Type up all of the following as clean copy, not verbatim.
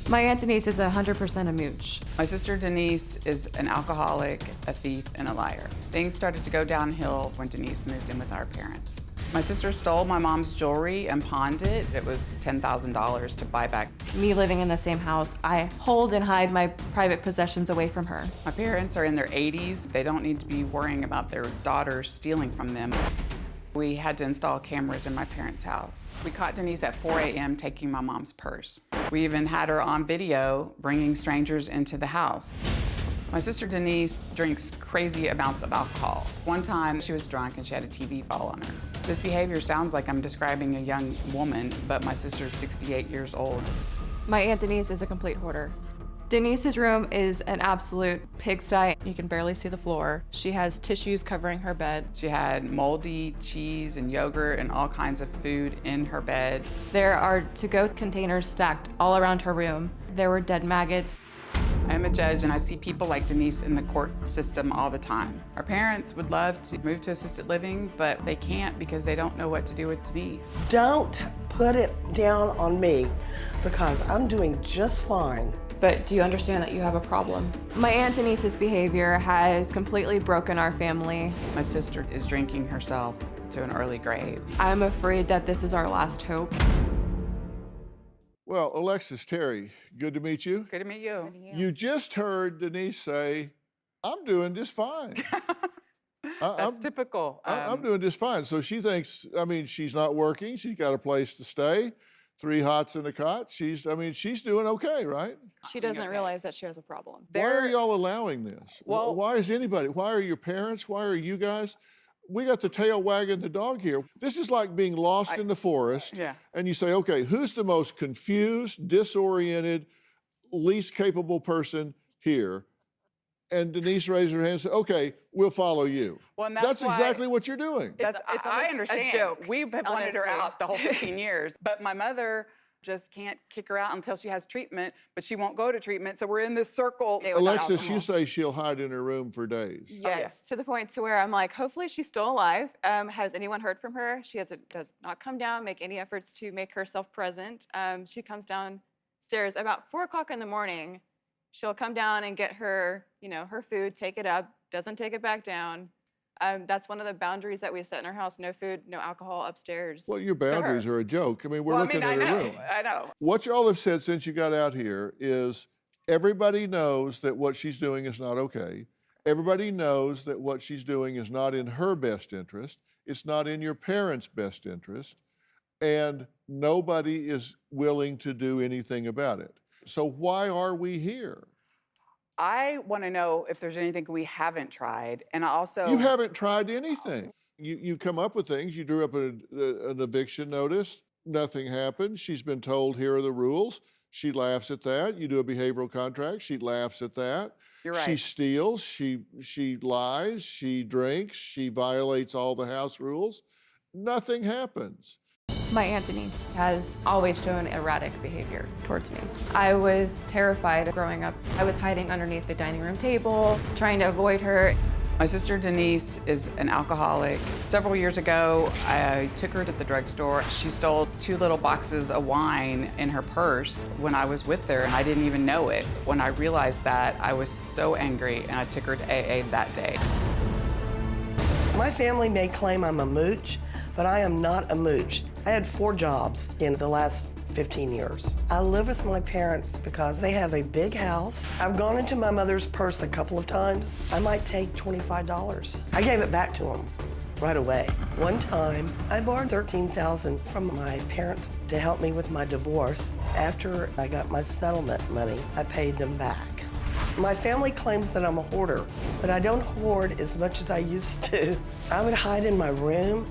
My Aunt Denise is 100% a mooch. My sister Denise is an alcoholic, a thief, and a liar. Things started to go downhill when Denise moved in with our parents. My sister stole my mom's jewelry and pawned it. It was $10,000 to buy back. Me living in the same house, I hold and hide my private possessions away from her. My parents are in their 80s. They don't need to be worrying about their daughter stealing from them. We had to install cameras in my parents' house. We caught Denise at 4 a.m. taking my mom's purse. We even had her on video bringing strangers into the house. My sister Denise drinks crazy amounts of alcohol. One time she was drunk and she had a TV fall on her. This behavior sounds like I'm describing a young woman, but my sister's 68 years old. My Aunt Denise is a complete hoarder. Denise's room is an absolute pigsty. You can barely see the floor. She has tissues covering her bed. She had moldy cheese and yogurt and all kinds of food in her bed. There are to-go containers stacked all around her room. There were dead maggots. I'm a judge and I see people like Denise in the court system all the time. Our parents would love to move to assisted living, but they can't because they don't know what to do with Denise. Don't put it down on me because I'm doing just fine. But do you understand that you have a problem? My Aunt Denise's behavior has completely broken our family. My sister is drinking herself to an early grave. I'm afraid that this is our last hope. Well, Alexis, Terry, good to meet you. Good to meet you. You just heard Denise say, I'm doing just fine. That's typical. I'm doing just fine. So she thinks, I mean, she's not working. She's got a place to stay. 3 hots in the cot. She's doing okay, right? She doesn't realize that she has a problem. Why are y'all allowing this? Well, why are your parents? Why are you guys? We got the tail wagging the dog here. This is like being lost in the forest. Yeah. And you say, okay, who's the most confused, disoriented, least capable person here? And Denise raised her hand and said, okay, we'll follow you. Well, and that's exactly what you're doing. I understand. a joke. We have wanted her honestly. out the whole 15 years, but my mother just can't kick her out until she has treatment, but she won't go to treatment, so we're in this circle. Alexis, you say she'll hide in her room for days. Yes, to the point to where I'm like, hopefully she's still alive. Has anyone heard from her? She does not come down, make any efforts to make herself present. She comes downstairs about 4 o'clock in the morning. She'll come down and get her, her food, take it up, doesn't take it back down. That's one of the boundaries that we set in our house: no food, no alcohol upstairs. Well, your boundaries are a joke. I mean, we're looking at her room. I know. What y'all have said since you got out here is everybody knows that what she's doing is not okay. Everybody knows that what she's doing is not in her best interest. It's not in your parents' best interest. And nobody is willing to do anything about it. So why are we here? I want to know if there's anything we haven't tried, and I also... You haven't tried anything. You come up with things. You drew up an eviction notice. Nothing happened. She's been told, here are the rules. She laughs at that. You do a behavioral contract. She laughs at that. You're right. She steals. She lies. She drinks. She violates all the house rules. Nothing happens. My Aunt Denise has always shown erratic behavior towards me. I was terrified growing up. I was hiding underneath the dining room table, trying to avoid her. My sister Denise is an alcoholic. Several years ago, I took her to the drugstore. She stole 2 little boxes of wine in her purse when I was with her, and I didn't even know it. When I realized that, I was so angry, and I took her to AA that day. My family may claim I'm a mooch, but I am not a mooch. I had 4 jobs in the last 15 years. I live with my parents because they have a big house. I've gone into my mother's purse a couple of times. I might take $25. I gave it back to them right away. One time, I borrowed $13,000 from my parents to help me with my divorce. After I got my settlement money, I paid them back. My family claims that I'm a hoarder, but I don't hoard as much as I used to. I would hide in my room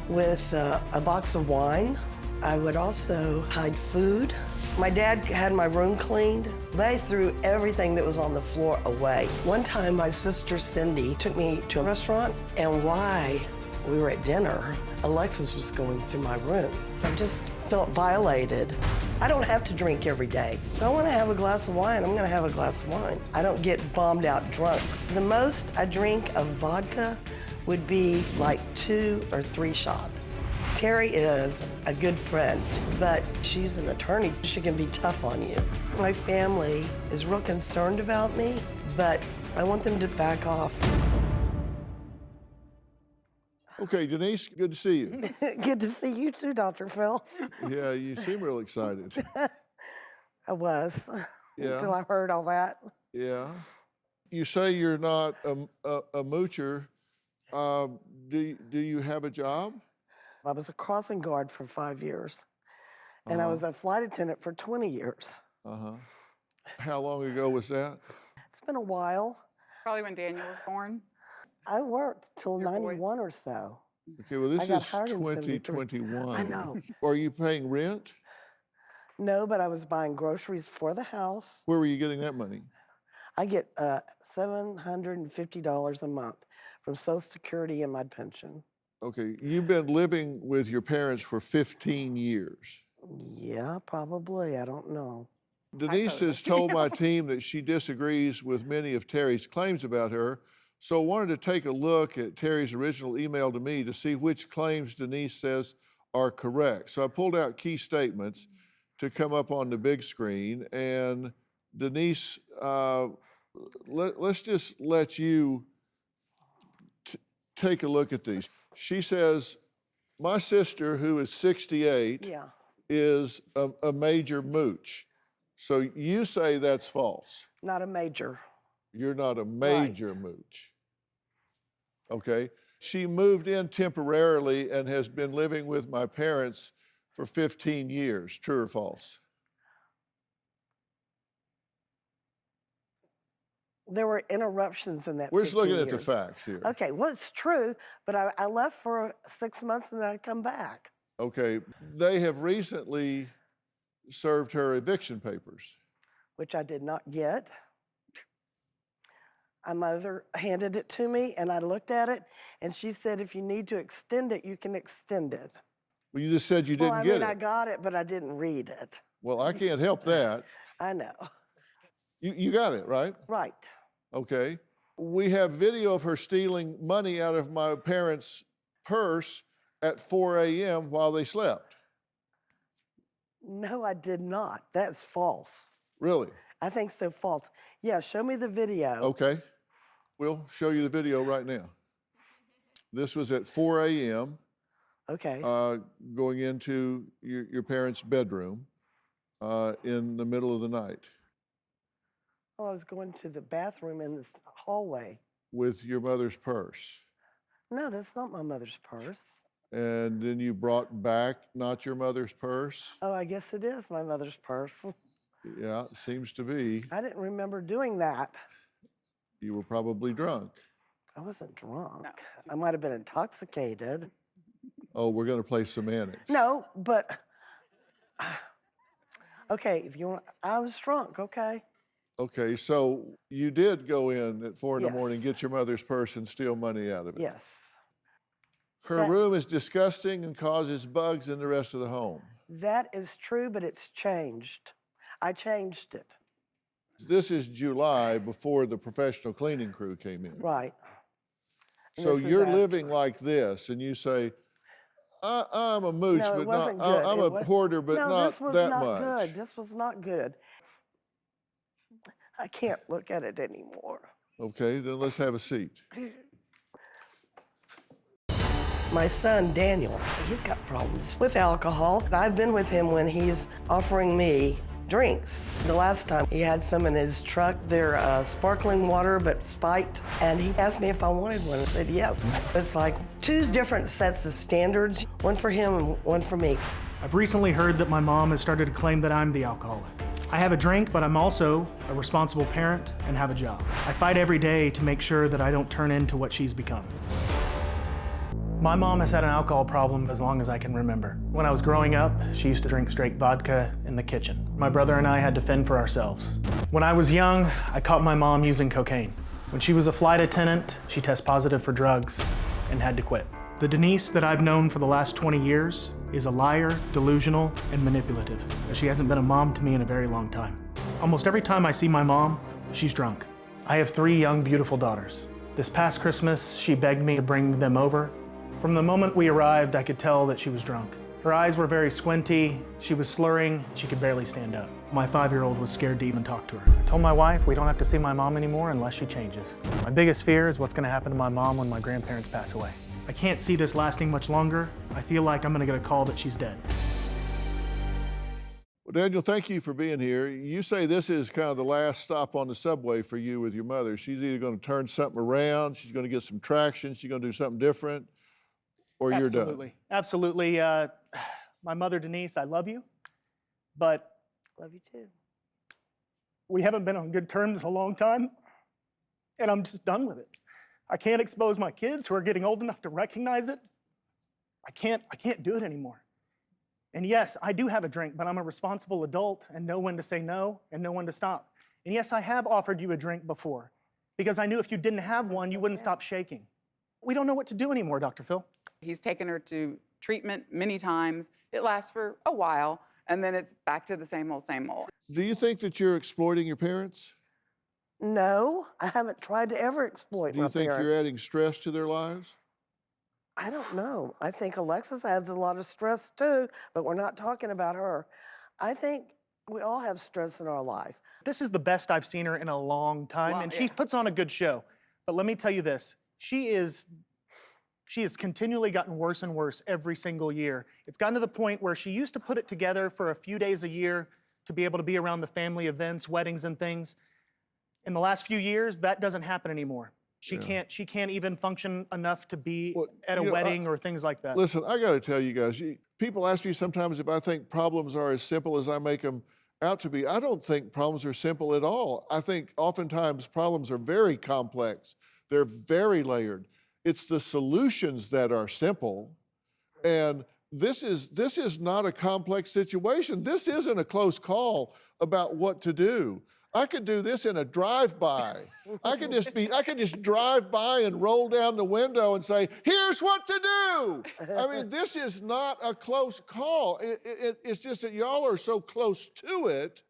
with a box of wine. I would also hide food. My dad had my room cleaned. They threw everything that was on the floor away. One time, my sister Cindy took me to a restaurant, and while we were at dinner, Alexis was going through my room. I just felt violated. I don't have to drink every day. If I want to have a glass of wine, I'm gonna have a glass of wine. I don't get bombed out drunk. The most I drink of vodka would be like 2 or 3 shots. Terry is a good friend, but she's an attorney. She can be tough on you. My family is real concerned about me, but I want them to back off. Okay, Denise, good to see you. Good to see you too, Dr. Phil. Yeah, you seem real excited. I was, Yeah. until I heard all that. Yeah. You say you're not a moocher. Do you have a job? I was a crossing guard for 5 years, and I Uh-huh. was a flight attendant for 20 years. Uh-huh. How long ago was that? It's been a while. Probably when Daniel was born. I worked till Your boys. 91 or so. Okay, well, this I got is hired in 73. 2021. I know. Are you paying rent? No, but I was buying groceries for the house. Where were you getting that money? I get $750 a month from Social Security and my pension. Okay, you've been living with your parents for 15 years. Yeah, probably. I don't know. Denise has told my team that she disagrees with many of Terry's claims about her, so I wanted to take a look at Terry's original email to me to see which claims Denise says are correct. So I pulled out key statements to come up on the big screen, and Denise, let's just let you take a look at these. She says, my sister, who is 68, Yeah. is a major mooch. So you say that's false. Not a major. You're not a major mooch. Okay. She moved in temporarily and has been living with my parents for 15 years. True or false? There were interruptions in that. We're just 15 looking at the years. facts here. Okay, well, it's true, but I left for 6 months and then I'd come back. Okay. They have recently served her eviction papers. Which I did not get. My mother handed it to me, and I looked at it, and she said, if you need to extend it, you can extend it. Well, you just said you didn't Well, I get mean, it. I got it, but I didn't read it. Well, I can't help that. I know. You got it, right? Right. Okay. We have video of her stealing money out of my parents' purse at 4 a.m. while they slept. No, I did not. That's false. Really? I think so, false. Yeah, show me the video. Okay. We'll show you the video right now. This was at 4 a.m. Okay. Going into your parents' bedroom in the middle of the night Oh, I was going to the bathroom in this hallway. with your mother's purse. No, that's not my mother's purse. And then you brought back not your mother's purse? Oh, I guess it is my mother's purse. Yeah, it seems to be. I didn't remember doing that. You were probably drunk. I wasn't drunk. No. I might have been intoxicated. Oh, we're going to play semantics. No, but okay, if you want, I was drunk, okay? Okay, so you did go in at 4 in the morning, Yes. get your mother's purse and steal money out of it. Yes. Her That- room is disgusting and causes bugs in the rest of the home. That is true, but it's changed. I changed it. This is July before the professional cleaning crew came in. Right. And So this is you're after. living like this and you say, I'm a mooch, No, but it wasn't not, good. I'm It a wa- porter, but no, not this was that not much. good. This was not good. I can't look at it anymore. Okay, then let's have a seat. My son, Daniel, he's got problems with alcohol. I've been with him when he's offering me drinks. The last time he had some in his truck. They're sparkling water, but spiked. And he asked me if I wanted one. I said yes. It's like two different sets of standards, one for him and one for me. I've recently heard that my mom has started to claim that I'm the alcoholic. I have a drink, but I'm also a responsible parent and have a job. I fight every day to make sure that I don't turn into what she's become. My mom has had an alcohol problem as long as I can remember. When I was growing up, she used to drink straight vodka in the kitchen. My brother and I had to fend for ourselves. When I was young, I caught my mom using cocaine. When she was a flight attendant, she tested positive for drugs and had to quit. The Denise that I've known for the last 20 years is a liar, delusional, and manipulative. She hasn't been a mom to me in a very long time. Almost every time I see my mom, she's drunk. I have 3 young, beautiful daughters. This past Christmas, she begged me to bring them over From the moment we arrived, I could tell that she was drunk. Her eyes were very squinty, she was slurring, she could barely stand up. My 5-year-old was scared to even talk to her. I told my wife we don't have to see my mom anymore unless she changes. My biggest fear is what's gonna happen to my mom when my grandparents pass away. I can't see this lasting much longer. I feel like I'm gonna get a call that she's dead. Well, Daniel, thank you for being here. You say this is kind of the last stop on the subway for you with your mother. She's either going to turn something around, she's going to get some traction, she's going to do something different, or you're done. Absolutely, absolutely. My mother, Denise, I love you, but Love you too. we haven't been on good terms in a long time, and I'm just done with it. I can't expose my kids who are getting old enough to recognize it. I can't do it anymore. And yes, I do have a drink, but I'm a responsible adult and know when to say no and know when to stop. And yes, I have offered you a drink before because I knew if you didn't have one, you wouldn't stop shaking. We don't know what to do anymore, Dr. Phil. He's taken her to treatment many times. It lasts for a while, and then it's back to the same old, same old. Do you think that you're exploiting your parents? No, I haven't tried to ever exploit Do you my think parents. you're adding stress to their lives? I don't know. I think Alexis has a lot of stress too, but we're not talking about her. I think we all have stress in our life. This is the best I've seen her in a long time, and she puts on a good show. But let me tell you this, she has continually gotten worse and worse every single year. It's gotten to the point where she used to put it together for a few days a year to be able to be around the family events, weddings and things. In the last few years, that doesn't happen anymore. She can't even function enough to be at a wedding or things like that. Listen, I got to tell you guys, people ask me sometimes if I think problems are as simple as I make them out to be. I don't think problems are simple at all. I think oftentimes problems are very complex. They're very layered. It's the solutions that are simple. And this is not a complex situation. This isn't a close call about what to do. I could do this in a drive-by. I could just drive by and roll down the window and say, here's what to do. I mean, this is not a close call. It's just that y'all are so close to it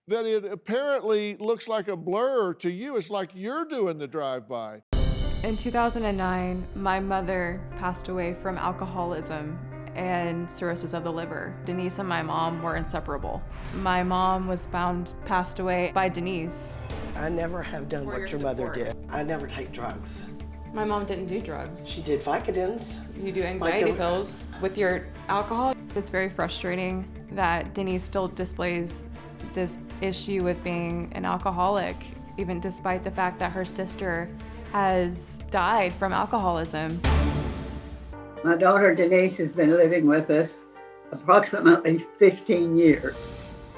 that it apparently looks like a blur to you. It's like you're doing the drive-by. In 2009, my mother passed away from alcoholism and cirrhosis of the liver. Denise and my mom were inseparable. My mom was found passed away by Denise. I never have done For what your your mother support. did. I never take drugs. My mom didn't do drugs. She did Vicodins. You do anxiety the- pills with your alcohol. It's very frustrating that Denise still displays this issue with being an alcoholic, even despite the fact that her sister has died from alcoholism. My daughter Denise has been living with us approximately 15 years.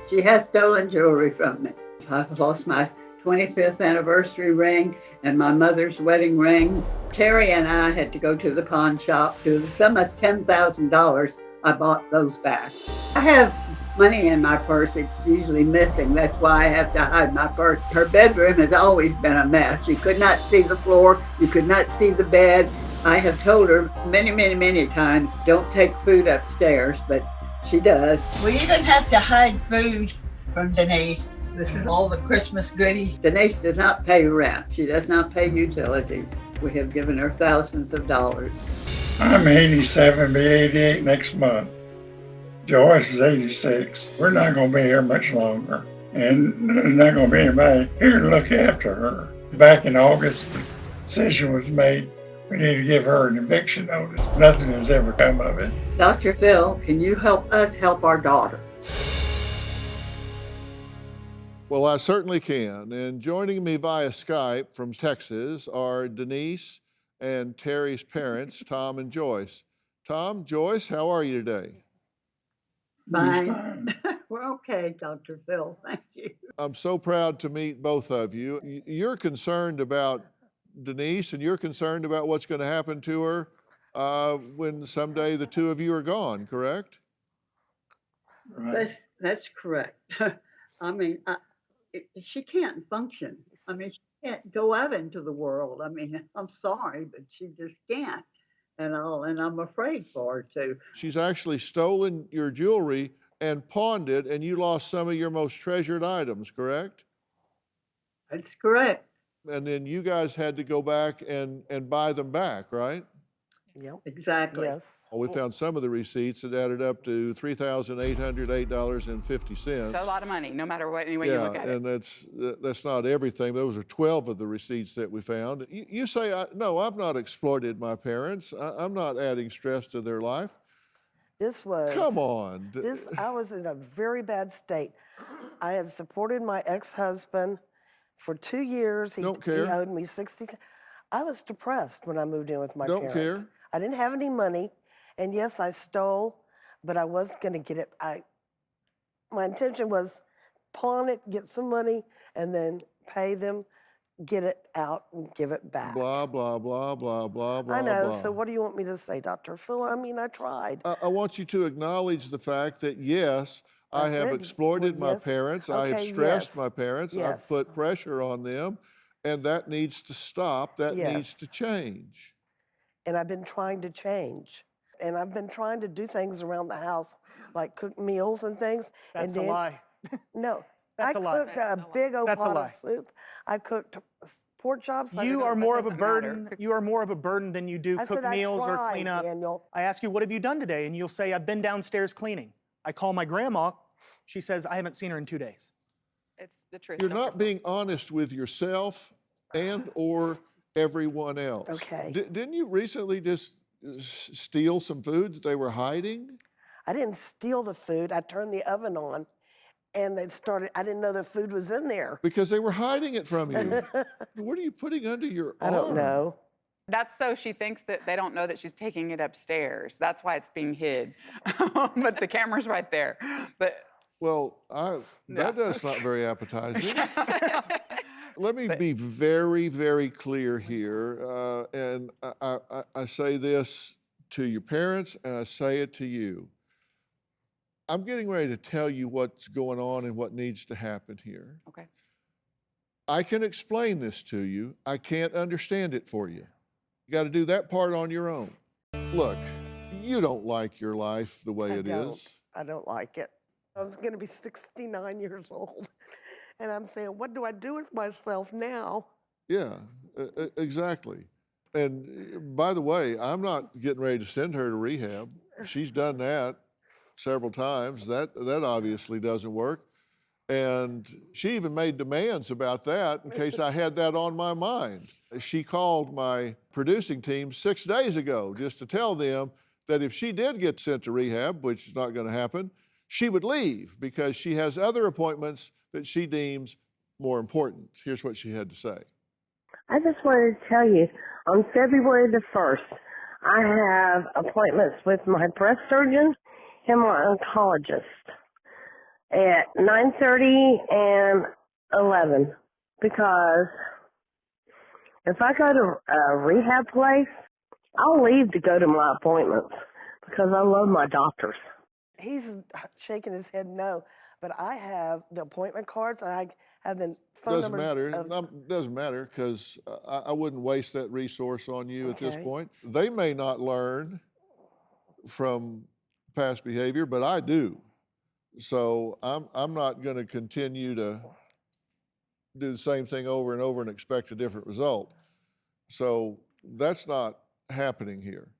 She has stolen jewelry from me. I've lost my 25th anniversary ring and my mother's wedding rings. Terry and I had to go to the pawn shop. To the sum of $10,000, I bought those back. I have money in my purse. It's usually missing. That's why I have to hide my purse. Her bedroom has always been a mess. You could not see the floor. You could not see the bed. I have told her many times, don't take food upstairs, but she does. We even have to hide food from Denise. This is all the Christmas goodies. Denise does not pay rent. She does not pay utilities. We have given her thousands of dollars. I'm 87, be 88 next month. Joyce is 86. We're not going to be here much longer. And there's not going to be anybody here to look after her. Back in August, the decision was made. We need to give her an eviction notice. Nothing has ever come of it. Dr. Phil, can you help us help our daughter? Well, I certainly can. And joining me via Skype from Texas are Denise and Terry's parents, Tom and Joyce. Tom, Joyce, how are you today? Fine. We're okay, Dr. Phil. Thank you. I'm so proud to meet both of you. You're concerned about Denise, and you're concerned about what's going to happen to her when someday the two of you are gone, correct? Right. That's correct. I mean, she can't function. I mean, she can't go out into the world. I mean, I'm sorry, but she just can't. And I'm afraid for her to. She's actually stolen your jewelry and pawned it, and you lost some of your most treasured items, correct? That's correct. And then you guys had to go back and buy them back, right? Yep. Exactly. Yes. Well, we found some of the receipts that added up to $3,808.50. It's a lot of money, no matter what any way you look at it. And that's not everything. Those are 12 of the receipts that we found. You say, no, I've not exploited my parents. I'm not adding stress to their life. This was. Come on. I was in a very bad state. I had supported my ex-husband for 2 years. He owed me 60. I was depressed when I moved in with my Don't parents. care. I didn't have any money, and yes, I stole, but I was going to get it. My intention was pawn it, get some money, and then pay them, get it out, and give it back. Blah, blah, blah, blah, blah, blah, I know. blah. So what do you want me to say, Dr. Phil? I mean, I tried. I want you to acknowledge the fact that, yes, I have exploited my parents. I have stressed my parents. I've put pressure on them, and that needs to stop. That needs to change. And I've been trying to change. And I've been trying to do things around the house, like cook meals and things. That's and a lie. No. That's I a lie. cooked a big old That's a pot lie. of soup. I cooked pork chops. You are more of a burden. You are more of a burden than you do I cook said, meals I or tried, clean up. Daniel. I ask you, what have you done today? And you'll say, I've been downstairs cleaning. I call my grandma. She says, I haven't seen her in 2 days. It's the truth. You're Dr. not Phil. being honest with yourself and or everyone else. Okay. Didn't you recently just steal some food that they were hiding? I didn't steal the food. I turned the oven on, and they started. I didn't know the food was in there. Because they were hiding it from you. What are you putting under your arm? I don't know. That's so she thinks that they don't know that she's taking it upstairs. That's why it's being hid. But the camera's right there. But Well, that's not very appetizing. Let me be very, very clear here. And I say this to your parents, and I say it to you. I'm getting ready to tell you what's going on and what needs to happen here. okay. I can explain this to you. I can't understand it for you. You got to do that part on your own. Look, you don't like your life the way it is. I don't like it. I was going to be 69 years old, and I'm saying, what do I do with myself now? Yeah, exactly. And by the way, I'm not getting ready to send her to rehab. She's done that several times. That obviously doesn't work. And she even made demands about that in case I had that on my mind. She called my producing team 6 days ago just to tell them that if she did get sent to rehab, which is not going to happen, she would leave because she has other appointments that she deems more important. Here's what she had to say. I just wanted to tell you, on February the 1st, I have appointments with my breast surgeon and my oncologist at 9:30 and 11, because if I go to a rehab place, I'll leave to go to my appointments because I love my doctors. He's shaking his head no, but I have the appointment cards, and I have the phone Doesn't numbers. matter. Doesn't matter because I wouldn't waste that resource on you at this Okay. point. They may not learn from past behavior, but I do. So I'm not going to continue to do the same thing over and over and expect a different result. So that's not happening here.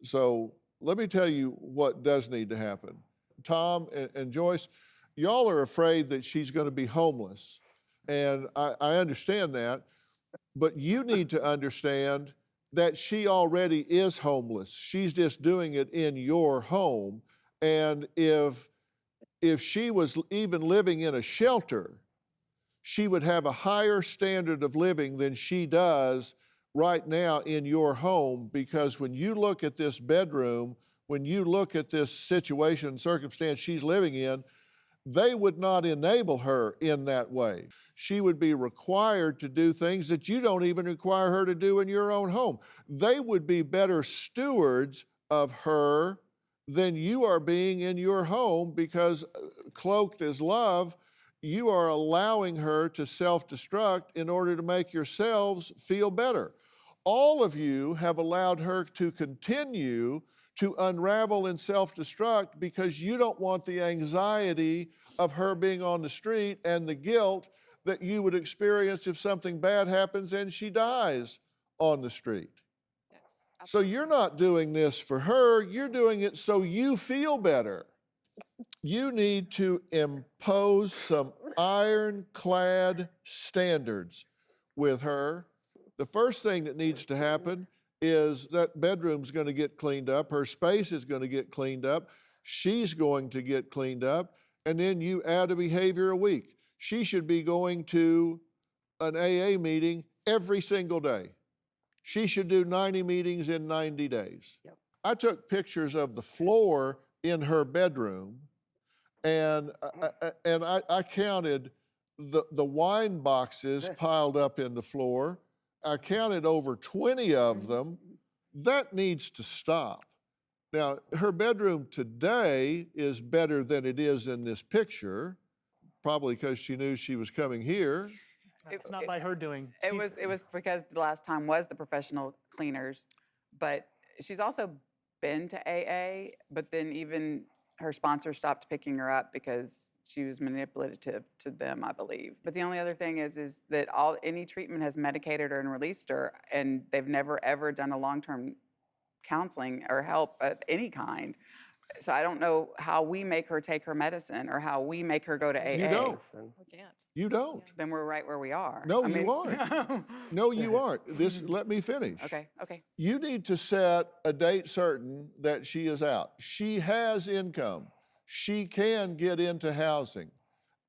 So let me tell you what does need to happen. Tom and Joyce, y'all are afraid that she's going to be homeless. And I understand that, but you need to understand that she already is homeless. She's just doing it in your home. And if she was even living in a shelter, she would have a higher standard of living than she does right now in your home, because when you look at this bedroom, when you look at this situation, circumstance she's living in, they would not enable her in that way. She would be required to do things that you don't even require her to do in your own home. They would be better stewards of her than you are being in your home, because cloaked as love, you are allowing her to self-destruct in order to make yourselves feel better. All of you have allowed her to continue to unravel and self-destruct because you don't want the anxiety of her being on the street and the guilt that you would experience if something bad happens and she dies on the street. Yes, So you're not doing this for her, you're doing it so you feel better. You need to impose some ironclad standards with her. The first thing that needs to happen is that bedroom's going to get cleaned up, her space is going to get cleaned up, she's going to get cleaned up, and then you add a behavior a week. She should be going to an AA meeting every single day. She should do 90 meetings in 90 days. Yep. I took pictures of the floor in her bedroom, and I counted the wine boxes piled up in the floor. I counted over 20 of them. That needs to stop. Now, her bedroom today is better than it is in this picture, probably because she knew she was coming here. It's not by her doing. It was because the last time was the professional cleaners, but she's also been to AA, but then even her sponsor stopped picking her up because she was manipulative to them, I believe. But the only other thing is that any treatment has medicated her and released her, and they've never ever done a long-term counseling or help of any kind. So I don't know how we make her take her medicine or how we make her go to AA. You don't. We can't. You don't. Then we're right where we are. No, you aren't. No, you aren't. Let me finish. Okay. You need to set a date certain that she is out. She has income. She can get into housing.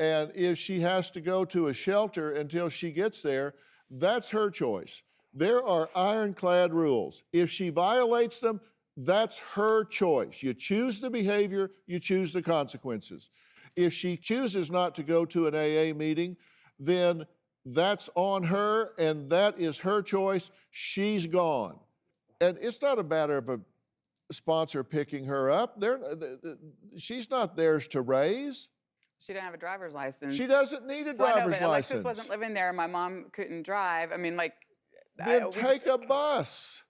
And if she has to go to a shelter until she gets there, that's her choice. There are ironclad rules. If she violates them, that's her choice. You choose the behavior, you choose the consequences. If she chooses not to go to an AA meeting, then that's on her and that is her choice. She's gone. And it's not a matter of a sponsor picking her up. She's not theirs to raise. She didn't have a driver's license. She doesn't need a Well, I know, driver's but license. Alexis wasn't living there. My mom couldn't drive. I mean, Then take a bus.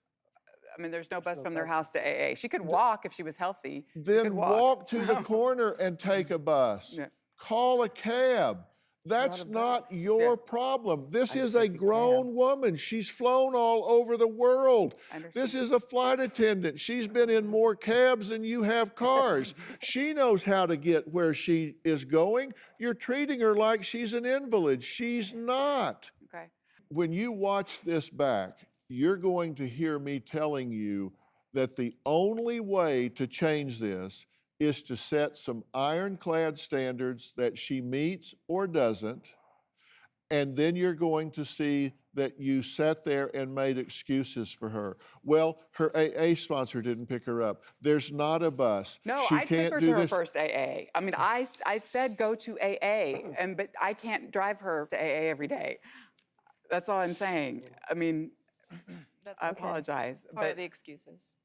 I mean, there's no bus from their house to AA. She could walk if she was healthy. She Then could walk to the corner and take a bus. Yeah. Call a cab. That's not your problem. This is a grown woman. She's flown all over the world. This is a flight attendant. She's been in more cabs than you have cars. She knows how to get where she is going. You're treating her like she's an invalid. She's not. Okay. When you watch this back, you're going to hear me telling you that the only way to change this is to set some ironclad standards that she meets or doesn't, and then you're going to see that you sat there and made excuses for her. Well, her AA sponsor didn't pick her up. There's not a bus. No, She I took can't her do to her this. first AA. I mean, I said go to AA, but I can't drive her to AA every day. That's all I'm saying. I mean, I apologize, Part but of the excuses.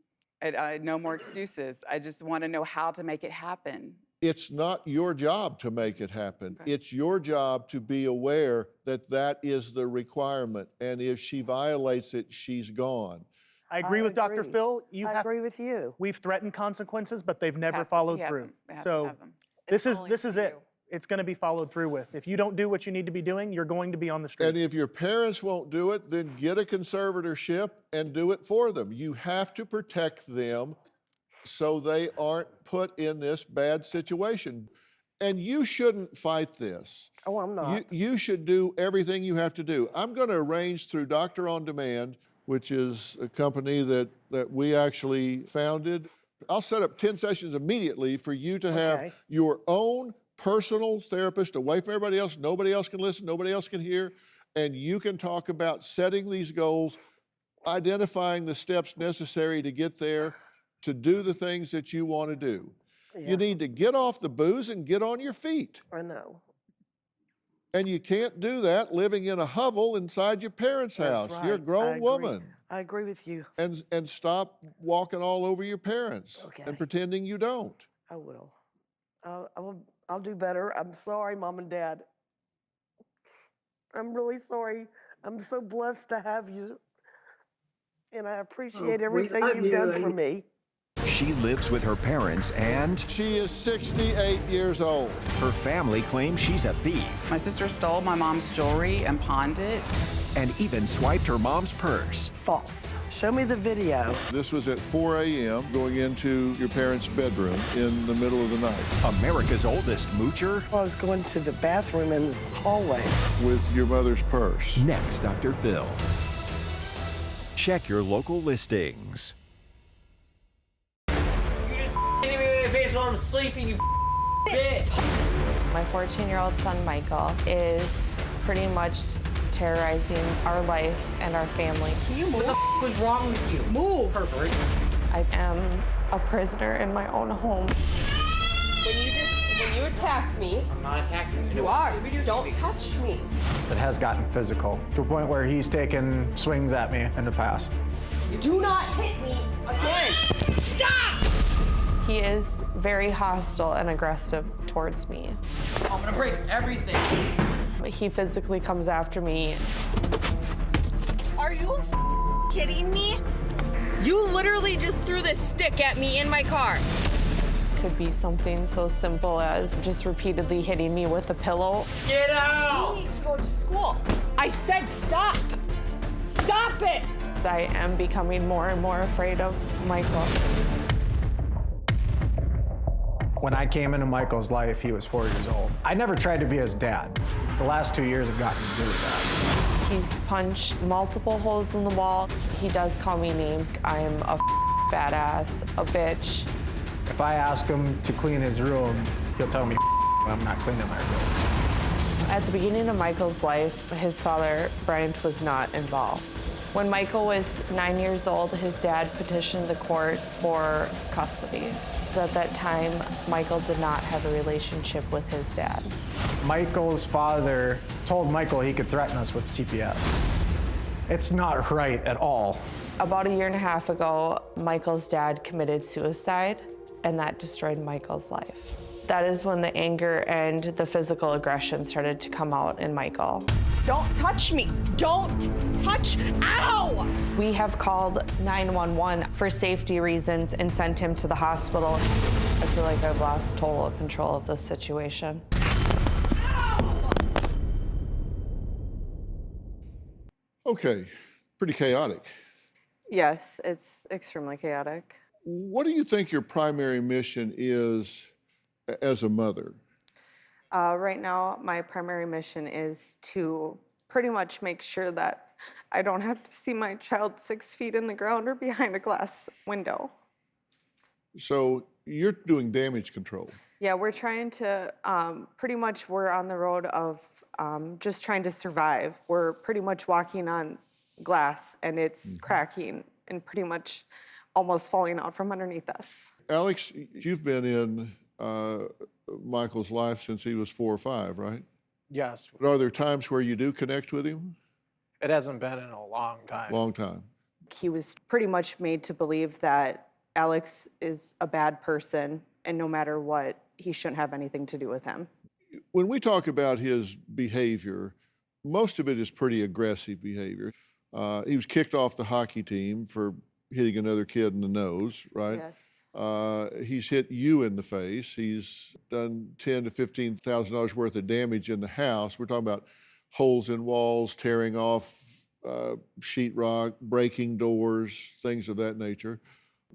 no more excuses. I just want to know how to make it happen. It's not your job to make it happen. Okay. It's your job to be aware that that is the requirement. And if she violates it, she's gone. I agree with Dr. agree. Phil. I agree with you. We've threatened consequences, but they've never Have- followed we through. haven't. They haven't So have them. this It's is only this is for it. you. It's going to be followed through with. If you don't do what you need to be doing, you're going to be on the street. And if your parents won't do it, then get a conservatorship and do it for them. You have to protect them so they aren't put in this bad situation. And you shouldn't fight this. Oh, I'm not. You should do everything you have to do. I'm going to arrange through Doctor On Demand, which is a company that we actually founded. I'll set up 10 sessions immediately for you to have Okay. your own personal therapist away from everybody else. Nobody else can listen, nobody else can hear. And you can talk about setting these goals, identifying the steps necessary to get there, to do the things that you want to do. Yeah, You need to get off the booze and get on your feet. I know. And you can't do that living in a hovel inside your parents' house. That's You're a right. I grown agree. woman. I agree with you. And stop walking all over your parents Okay. and pretending you don't. I will. I'll do better. I'm sorry, Mom and Dad. I'm really sorry. I'm so blessed to have you. And I appreciate we everything love you've you, done for and- me. she lives with her parents and She is 68 years old. her family claims she's a thief My sister stole my mom's jewelry and pawned it. and even swiped her mom's purse. False. Show me the video. This was at 4 a.m. going into your parents' bedroom in the middle of the night America's oldest moocher? I was going to the bathroom in the hallway. with your mother's purse. Next, Dr. Phil. Check your local listings. You just hit me in the face while I'm sleeping, you bitch. My 14-year-old son, Michael, is pretty much terrorizing our life and our family. You move. What the was wrong with you? Move, pervert. I am a prisoner in my own home. When you attack me, I'm not attacking you. you are. Don't touch me. It has gotten physical to a point where he's taken swings at me in the past. Do not hit me again. Stop! He is very hostile and aggressive towards me. I'm gonna break everything. He physically comes after me. Are you kidding me? You literally just threw this stick at me in my car. Could be something so simple as just repeatedly hitting me with a pillow. Get out! You need to go to school. I said stop. Stop it. I am becoming more and more afraid of Michael. When I came into Michael's life, he was 4 years old. I never tried to be his dad. The last 2 years have gotten really bad. He's punched multiple holes in the wall. He does call me names. I'm a badass, a bitch. If I ask him to clean his room, he'll tell me I'm not cleaning my room. At the beginning of Michael's life, his father, Bryant, was not involved. When Michael was 9 years old, his dad petitioned the court for custody. At that time, Michael did not have a relationship with his dad. Michael's father told Michael he could threaten us with CPS. It's not right at all. About 1.5 years ago, Michael's dad committed suicide, and that destroyed Michael's life. That is when the anger and the physical aggression started to come out in Michael. Don't touch me. Don't touch. Ow! We have called 911 for safety reasons and sent him to the hospital. I feel like I've lost total control of this situation. Okay, pretty chaotic. Yes, it's extremely chaotic. What do you think your primary mission is as a mother? Right now, my primary mission is to pretty much make sure that I don't have to see my child 6 feet in the ground or behind a glass window. So you're doing damage control. Yeah, we're trying to, pretty much we're on the road of just trying to survive. We're pretty much walking on glass and it's cracking and pretty much almost falling out from underneath us. Alex, you've been in Michael's life since he was 4 or 5, right? Yes, But are there times where you do connect with him? it hasn't been in a long time. Long time. He was pretty much made to believe that Alex is a bad person and no matter what, he shouldn't have anything to do with him. When we talk about his behavior, most of it is pretty aggressive behavior. He was kicked off the hockey team for hitting another kid in the nose, right? Yes. He's hit you in the face. He's done $10,000 to $15,000 worth of damage in the house. We're talking about holes in walls, tearing off sheetrock, breaking doors, things of that nature.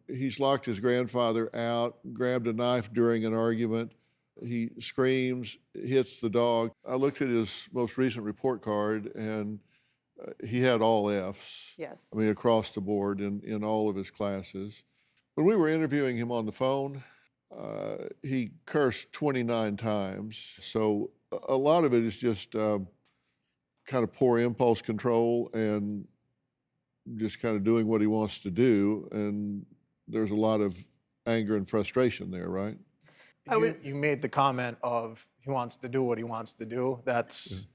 He's locked his grandfather out, grabbed a knife during an argument. He screams, hits the dog. I looked at his most recent report card and he had all Fs. Yes. I mean, across the board in all of his classes. When we were interviewing him on the phone, he cursed 29 times. So a lot of it is just kind of poor impulse control and just kind of doing what he wants to do. And there's a lot of anger and frustration there, right? You made the comment of he wants to do what he wants to do. That's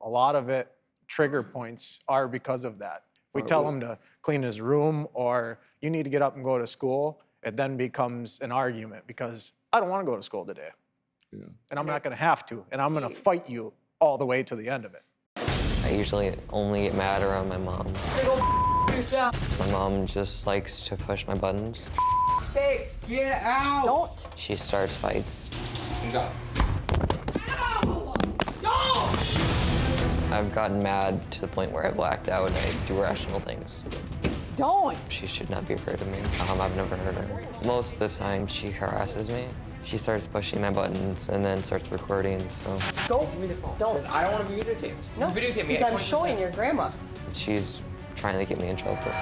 a lot of it. Trigger points are because of that. We tell him to clean his room or you need to get up and go to school. It then becomes an argument because I don't want to go to school today. Yeah. And I'm not going to have to. And I'm going to fight you all the way to the end of it. I usually only get mad around my mom. Go yourself. My mom just likes to push my buttons. sakes, get out! Don't. She starts fights. Go. I've gotten mad to the point where I blacked out and I do irrational things. Don't. She should not be afraid of me. I've never hurt her. Most of the time, she harasses me. She starts pushing my buttons and then starts recording, so. Go. Give me the phone. Don't. I don't want to be videotaped. No, Videotape me. because I'm showing your grandma. She's trying to get me in trouble.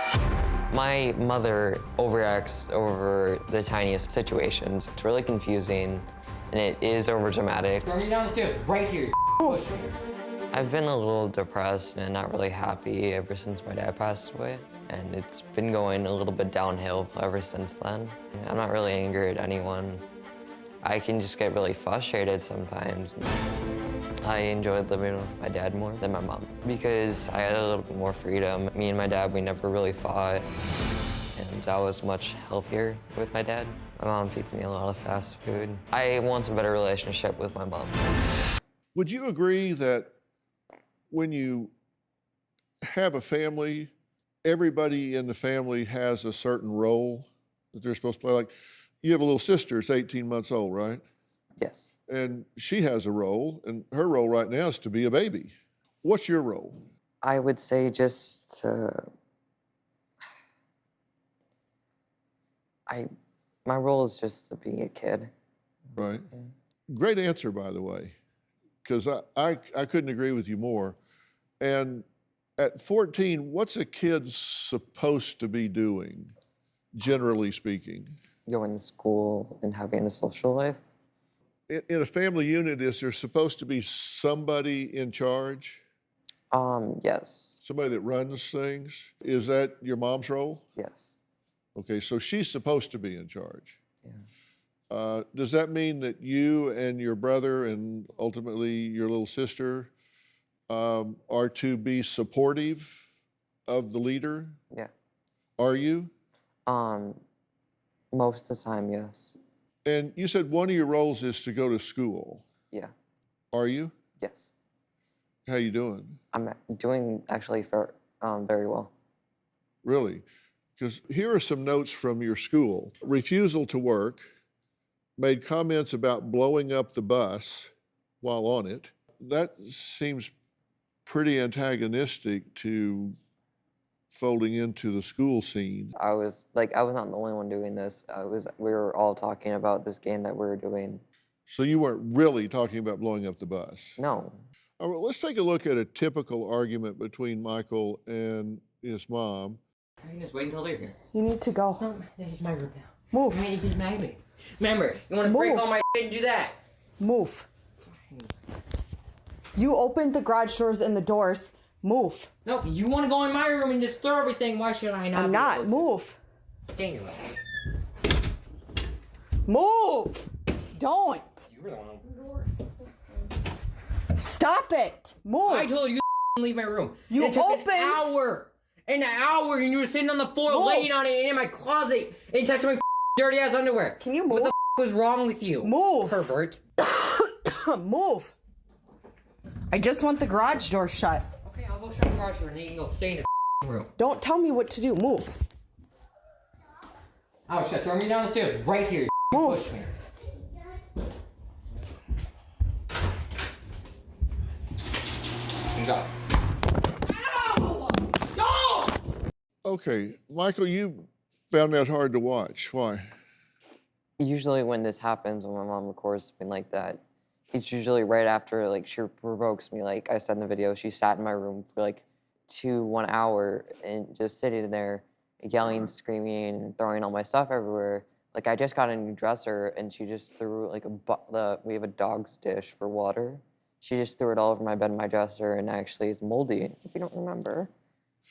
My mother overreacts over the tiniest situations. It's really confusing, and it is overdramatic. Throw me down the stairs, right here. I've been a little depressed and not really happy ever since my dad passed away, and it's been going a little bit downhill ever since then. I'm not really angry at anyone. I can just get really frustrated sometimes. I enjoyed living with my dad more than my mom because I had a little bit more freedom. Me and my dad, we never really fought, and I was much healthier with my dad. My mom feeds me a lot of fast food. I want a better relationship with my mom. Would you agree that when you have a family, everybody in the family has a certain role that they're supposed to play? Like, you have a little sister, it's 18 months old, right? Yes. And she has a role, and her role right now is to be a baby. What's your role? I would say just my role is just to be a kid. Right. Great answer, by the way, because I couldn't agree with you more. And at 14, what's a kid supposed to be doing, generally speaking? Going to school and having a social life. In a family unit, is there supposed to be somebody in charge? Yes. Somebody that runs things? Is that your mom's role? Yes. Okay, so she's supposed to be in charge. Yeah. Does that mean that you and your brother and ultimately your little sister are to be supportive of the leader? Yeah. Are you? Most of the time, yes. And you said one of your roles is to go to school. Yeah. Are you? Yes. How you doing? I'm doing actually very well. Really? Because here are some notes from your school. Refusal to work, made comments about blowing up the bus while on it. That seems pretty antagonistic to folding into the school scene. I was not the only one doing this. We were all talking about this game that we were doing. So you weren't really talking about blowing up the bus? No. All right, let's take a look at a typical argument between Michael and his mom. You just wait until they're here. You need to go. No, this is my room now. Move. This is my room. Remember, you want to break all my shit and do that. Move. You opened the garage doors and the doors. Move. No, you want to go in my room and just throw everything. Why should I not? I'm not. Move. Stay in your room. Move. Don't. You were the one who opened the door. Stop it. Move. I told you to leave my room. You it took opened. an hour. An hour, and you were sitting on the floor, Move. laying on it, and in my closet, and touching my dirty ass underwear. Can you move? What the was wrong with you? Move. Pervert. Move. I just want the garage door shut. Okay, I'll go shut the garage door, and then you can go stay in the room. Don't tell me what to do. Move. Oh shit! Throw me down the stairs right here. Move. Push me. Go. Okay, Michael, you found that hard to watch. Why? Usually when this happens, when my mom records something like that, it's usually right after she provokes me. Like I said in the video, she sat in my room for 1 hour and just sitting there yelling, screaming, and throwing all my stuff everywhere. Like I just got a new dresser and she just threw we have a dog's dish for water. She just threw it all over my bed and my dresser, and actually it's moldy, if you don't remember.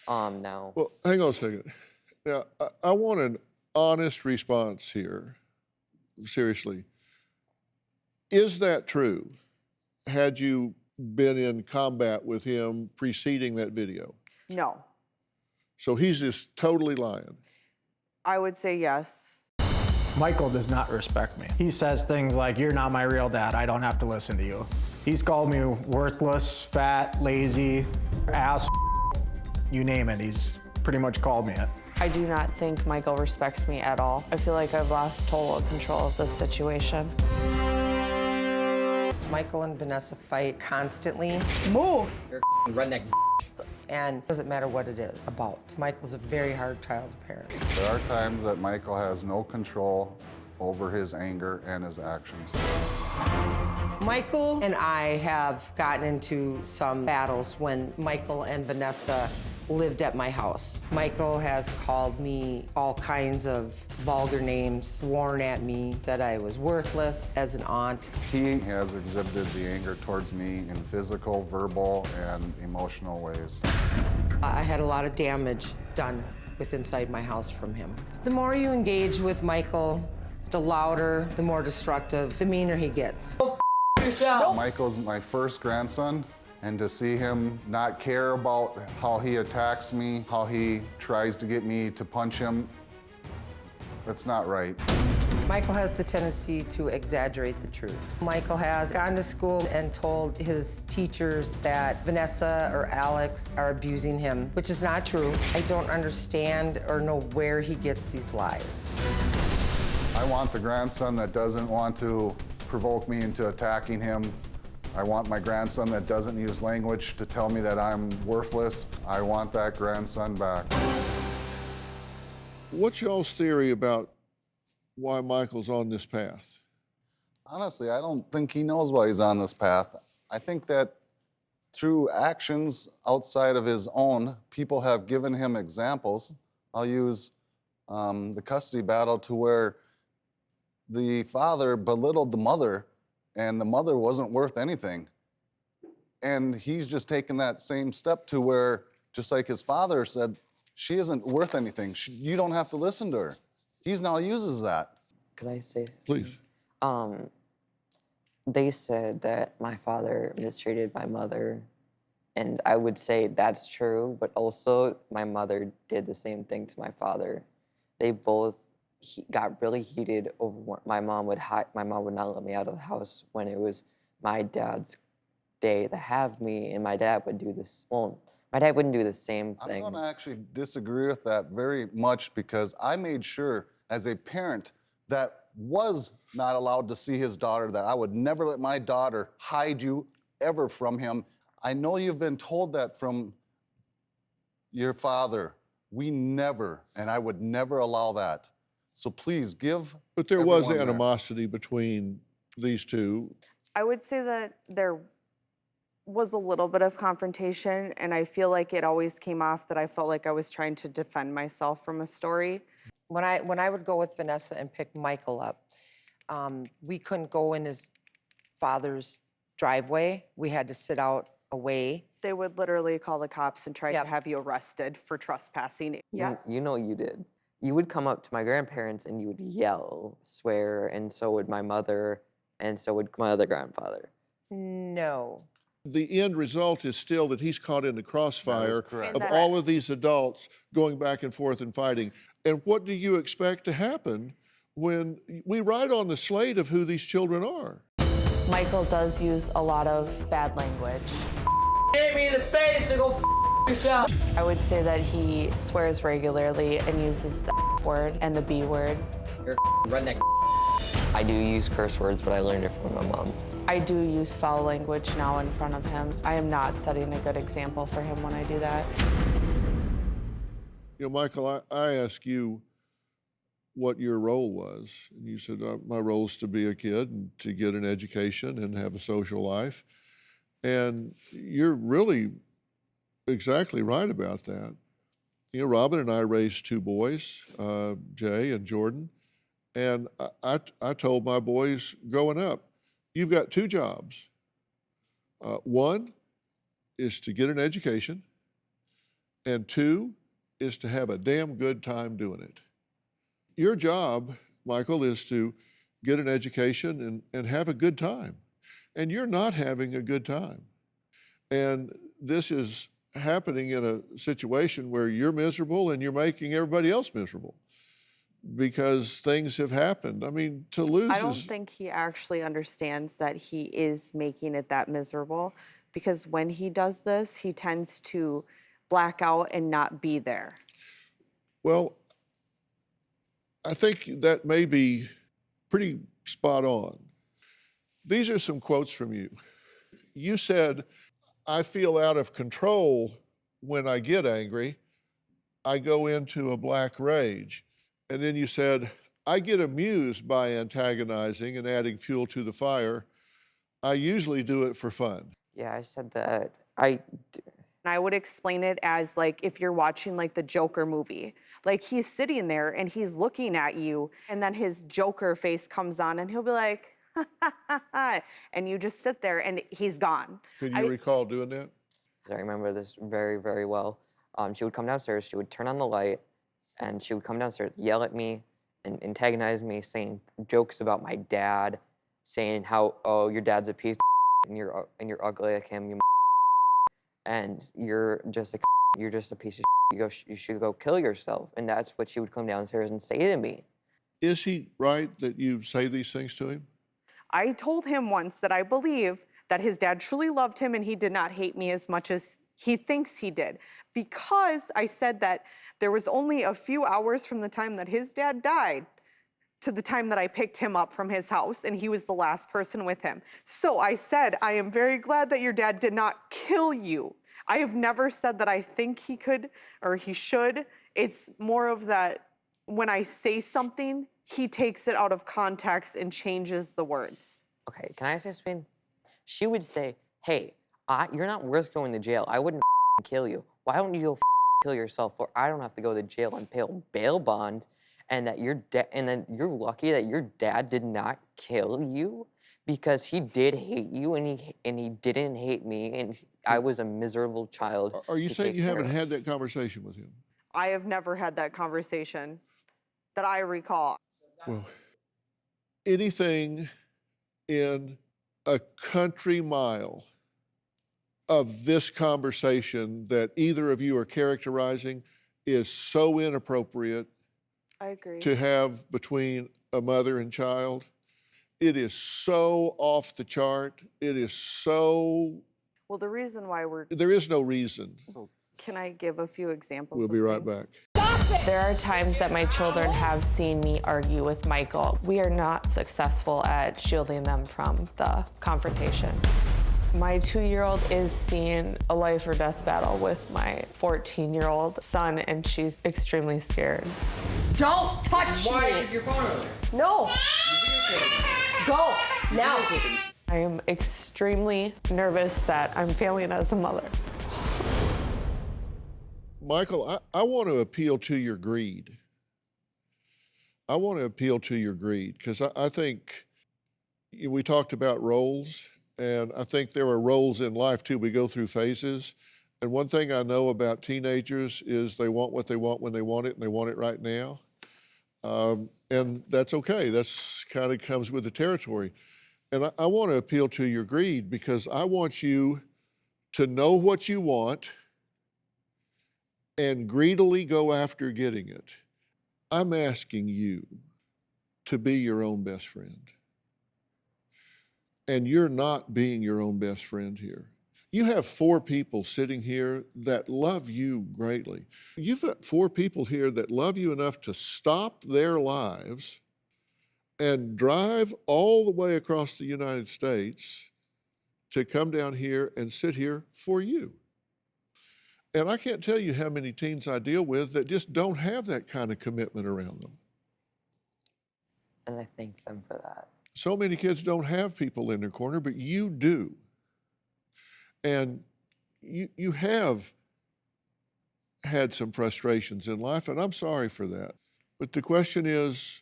Now. Well, hang on a second. Now, I want an honest response here. Seriously. Is that true? Had you been in combat with him preceding that video? No. So he's just totally lying. I would say yes. Michael does not respect me. He says things like, "You're not my real dad. I don't have to listen to you." He's called me worthless, fat, lazy, ass, you name it. He's pretty much called me it. I do not think Michael respects me at all. I feel like I've lost total control of this situation. Michael and Vanessa fight constantly. Move! You're a redneck. And it doesn't matter what it is about. Michael's a very hard child to parent. There are times that Michael has no control over his anger and his actions. Michael and I have gotten into some battles when Michael and Vanessa lived at my house. Michael has called me all kinds of vulgar names, sworn at me that I was worthless as an aunt. He has exhibited the anger towards me in physical, verbal, and emotional ways. I had a lot of damage done with inside my house from him. The more you engage with Michael, the louder, the more destructive, the meaner he gets. Michael's my first grandson, and to see him not care about how he attacks me, how he tries to get me to punch him, that's not right. Michael has the tendency to exaggerate the truth. Michael has gone to school and told his teachers that Vanessa or Alex are abusing him, which is not true. I don't understand or know where he gets these lies. I want the grandson that doesn't want to provoke me into attacking him. I want my grandson that doesn't use language to tell me that I'm worthless. I want that grandson back. What's y'all's theory about why Michael's on this path? Honestly, I don't think he knows why he's on this path. I think that through actions outside of his own, people have given him examples. I'll use the custody battle to where the father belittled the mother, and the mother wasn't worth anything. And he's just taken that same step to where, just like his father said, she isn't worth anything. You don't have to listen to her. He's now uses that. Could I say? Please. They said that my father mistreated my mother, and I would say that's true, but also my mother did the same thing to my father. They both got really heated over what my mom would not let me out of the house when it was my dad's day to have me, and my dad would do this. Well, my dad wouldn't do the same thing. I'm going to actually disagree with that very much, because I made sure as a parent that was not allowed to see his daughter that I would never let my daughter hide you ever from him. I know you've been told that from your father. We never, and I would never allow that. So please give. But there was animosity between these two. I would say that there was a little bit of confrontation, and I feel like it always came off that I felt like I was trying to defend myself from a story. When I would go with Vanessa and pick Michael up, we couldn't go in his father's driveway. We had to sit out away. They would literally call the cops and try to have you arrested for trespassing. Yes. You know you did. You would come up to my grandparents and you would yell, swear, and so would my mother, and so would my other grandfather. No. The end result is still that he's caught in the crossfire of all of these adults going back and forth and fighting. And what do you expect to happen when we write on the slate of who these children are? Michael does use a lot of bad language. Hit me in the face and go yourself. I would say that he swears regularly and uses the word and the B word. You're a redneck. I do use curse words, but I learned it from my mom. I do use foul language now in front of him. I am not setting a good example for him when I do that. You know, Michael, I asked you what your role was. And you said, my role is to be a kid and to get an education and have a social life. And you're really exactly right about that. You know, Robin and I raised two boys, Jay and Jordan. And I told my boys growing up, you've got two jobs. One is to get an education, and two is to have a damn good time doing it. Your job, Michael, is to get an education and have a good time. And you're not having a good time. And this is happening in a situation where you're miserable and you're making everybody else miserable because things have happened. I mean, to lose I don't think he actually understands that he is making it that miserable, because when he does this, he tends to black out and not be there. Well, I think that may be pretty spot on. These are some quotes from you. You said, I feel out of control when I get angry. I go into a black rage. And then you said, I get amused by antagonizing and adding fuel to the fire. I usually do it for fun. Yeah, I said that. I would explain it as like if you're watching like the Joker movie. Like he's sitting there and he's looking at you and then his Joker face comes on and he'll be like, ha, ha, ha, ha, and you just sit there and he's gone. Can you recall doing that? I remember this very, very well. She would come downstairs, she would turn on the light, and she would come downstairs, yell at me and antagonize me, saying jokes about my dad, saying how, oh, your dad's a piece of and you're ugly like him, and you're just a piece of you should go kill yourself. And that's what she would come downstairs and say to me. Is he right that you say these things to him? I told him once that I believe that his dad truly loved him and he did not hate me as much as he thinks he did. Because I said that there was only a few hours from the time that his dad died to the time that I picked him up from his house and he was the last person with him. So I said, I am very glad that your dad did not kill you. I have never said that I think he could or he should. It's more of that when I say something, he takes it out of context and changes the words. Okay, can I say something? She would say, hey, you're not worth going to jail. I wouldn't kill you. Why don't you go kill yourself, or I don't have to go to jail and pay a bail bond, and that and then you're lucky that your dad did not kill you, because he did hate you and he didn't hate me, and I was a miserable child. Are you saying you haven't had that conversation with him? I have never had that conversation that I recall. Well, anything in a country mile of this conversation that either of you are characterizing is so inappropriate. I agree. To have between a mother and child. It is so off the chart. It is so... Well, the reason why There is no reason. Can I give a few examples? We'll be right back. There are times that my children have seen me argue with Michael. We are not successful at shielding them from the confrontation. My 2-year-old is seeing a life or death battle with my 14-year-old son, and she's extremely scared. Don't touch me! Why is your phone over there? No! Go! Now! I am extremely nervous that I'm failing as a mother. Michael, I want to appeal to your greed. I want to appeal to your greed because I think we talked about roles, and I think there are roles in life too. We go through phases. And one thing I know about teenagers is they want what they want when they want it, and they want it right now. And that's okay. That's kind of comes with the territory. And I want to appeal to your greed because I want you to know what you want and greedily go after getting it. I'm asking you to be your own best friend. And you're not being your own best friend here. You have 4 people sitting here that love you greatly. You've got 4 people here that love you enough to stop their lives and drive all the way across the United States to come down here and sit here for you. And I can't tell you how many teens I deal with that just don't have that kind of commitment around them. And I thank them for that. So many kids don't have people in their corner, but you do. And you have had some frustrations in life, and I'm sorry for that. But the question is,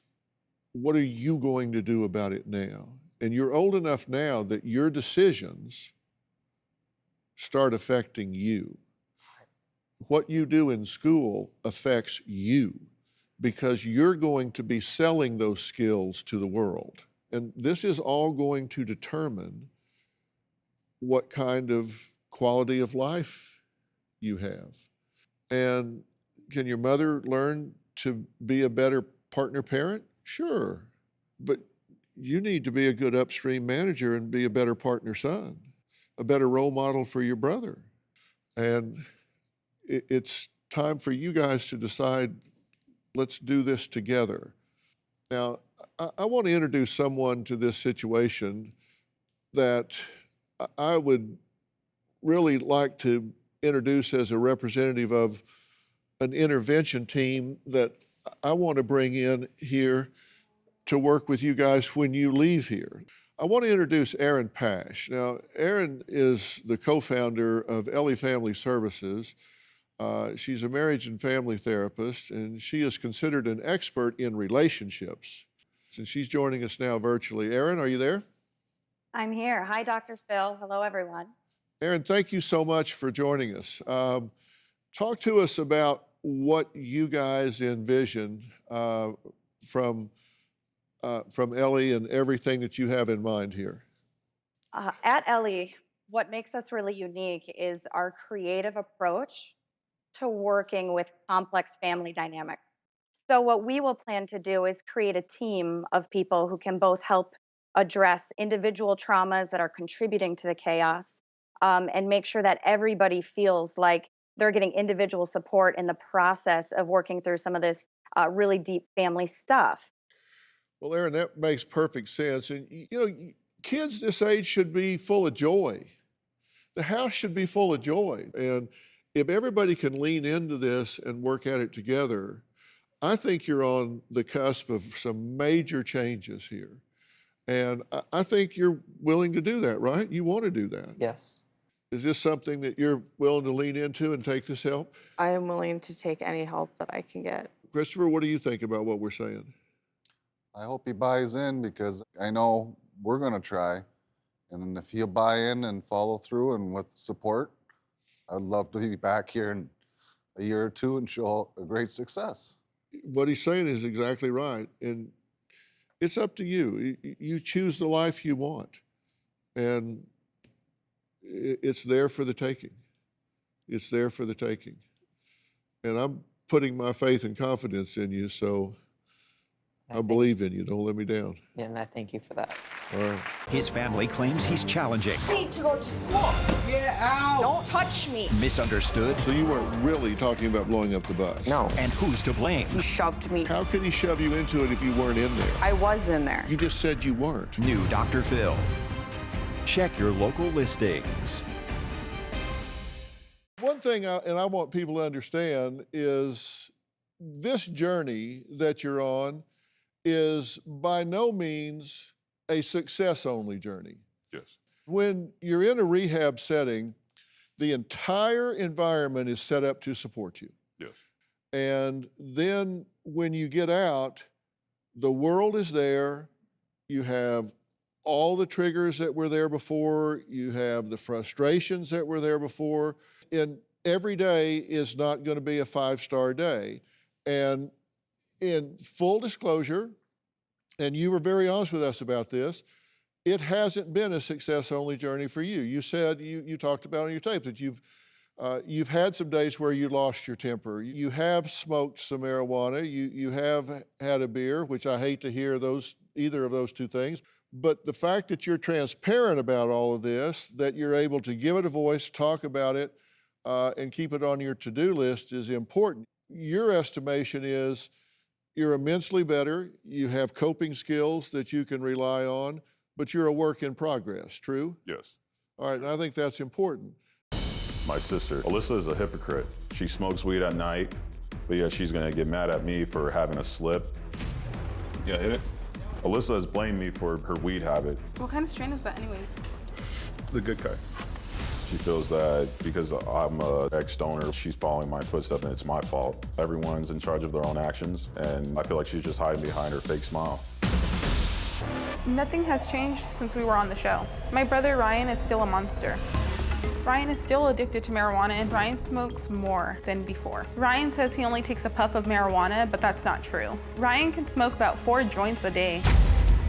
what are you going to do about it now? And you're old enough now that your decisions start affecting you. What you do in school affects you because you're going to be selling those skills to the world. And this is all going to determine what kind of quality of life you have. And can your mother learn to be a better partner parent? Sure. But you need to be a good upstream manager and be a better partner son, a better role model for your brother. And it's time for you guys to decide let's do this together. Now, I want to introduce someone to this situation that I would really like to introduce as a representative of an intervention team that I want to bring in here to work with you guys when you leave here. I want to introduce Erin Pash. Now, Erin is the co-founder of Ellie Family Services. She's a marriage and family therapist, and she is considered an expert in relationships. And she's joining us now virtually. Erin, are you there? I'm here. Hi, Dr. Phil. Hello, everyone. Erin, thank you so much for joining us. Talk to us about what you guys envision from Ellie and everything that you have in mind here. At Ellie, what makes us really unique is our creative approach to working with complex family dynamics. So what we will plan to do is create a team of people who can both help address individual traumas that are contributing to the chaos, and make sure that everybody feels like they're getting individual support in the process of working through some of this really deep family stuff. Well, Erin, that makes perfect sense. And kids this age should be full of joy. The house should be full of joy. And if everybody can lean into this and work at it together, I think you're on the cusp of some major changes here. And I think you're willing to do that, right? You want to do that. Yes. Is this something that you're willing to lean into and take this help? I am willing to take any help that I can get. Christopher, what do you think about what we're saying? I hope he buys in because I know we're going to try. And if he'll buy in and follow through and with support, I'd love to be back here in a year or two and show a great success. What he's saying is exactly right. And it's up to you. You choose the life you want. And it's there for the taking. It's there for the taking. And I'm putting my faith and confidence in you, so I believe in you. Don't let me down. Yeah, and I thank you for that. All right. His family claims he's challenging, I need to go to school. Get out! Don't touch me. misunderstood, So you weren't really talking about blowing up the bus? No. and who's to blame. He shoved me. How could he shove you into it if you weren't in there? I was in there. You just said you weren't. New Dr. Phil. Check your local listings. One thing, I want people to understand, is this journey that you're on is by no means a success-only journey. Yes. When you're in a rehab setting, the entire environment is set up to support you. Yes. And then when you get out, the world is there. You have all the triggers that were there before. You have the frustrations that were there before. And every day is not going to be a 5-star day. And in full disclosure, and you were very honest with us about this, it hasn't been a success-only journey for you. You said, you talked about on your tape that you've had some days where you lost your temper. You have smoked some marijuana. You have had a beer, which I hate to hear either of those two things. But the fact that you're transparent about all of this, that you're able to give it a voice, talk about it, and keep it on your to-do list is important. Your estimation is you're immensely better. You have coping skills that you can rely on, but you're a work in progress, true? Yes. All right, and I think that's important. My sister, Alyssa, is a hypocrite. She smokes weed at night, but yet she's gonna get mad at me for having a slip. Yeah, hit it. Alyssa has blamed me for her weed habit. What kind of strain is that anyways? The good kind. She feels that because I'm an ex-stoner, she's following my footsteps and it's my fault. Everyone's in charge of their own actions, and I feel like she's just hiding behind her fake smile. Nothing has changed since we were on the show. My brother Ryan is still a monster. Ryan is still addicted to marijuana, and Ryan smokes more than before. Ryan says he only takes a puff of marijuana, but that's not true. Ryan can smoke about 4 joints a day.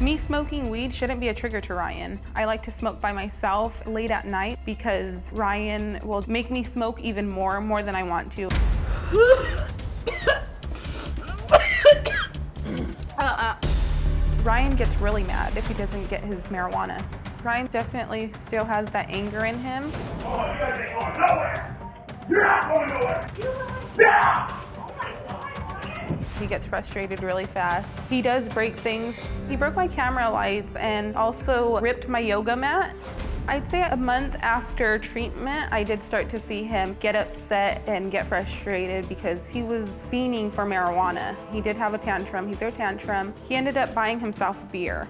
Me smoking weed shouldn't be a trigger to Ryan. I like to smoke by myself late at night because Ryan will make me smoke even more than I want to. Ryan gets really mad if he doesn't get his marijuana. Ryan definitely still has that anger in him. Oh, you guys ain't going nowhere! You're not going nowhere! Yeah! Oh my God! He gets frustrated really fast. He does break things. He broke my camera lights and also ripped my yoga mat. I'd say a month after treatment, I did start to see him get upset and get frustrated because he was fiending for marijuana. He did have a tantrum, he threw a tantrum. He ended up buying himself beer.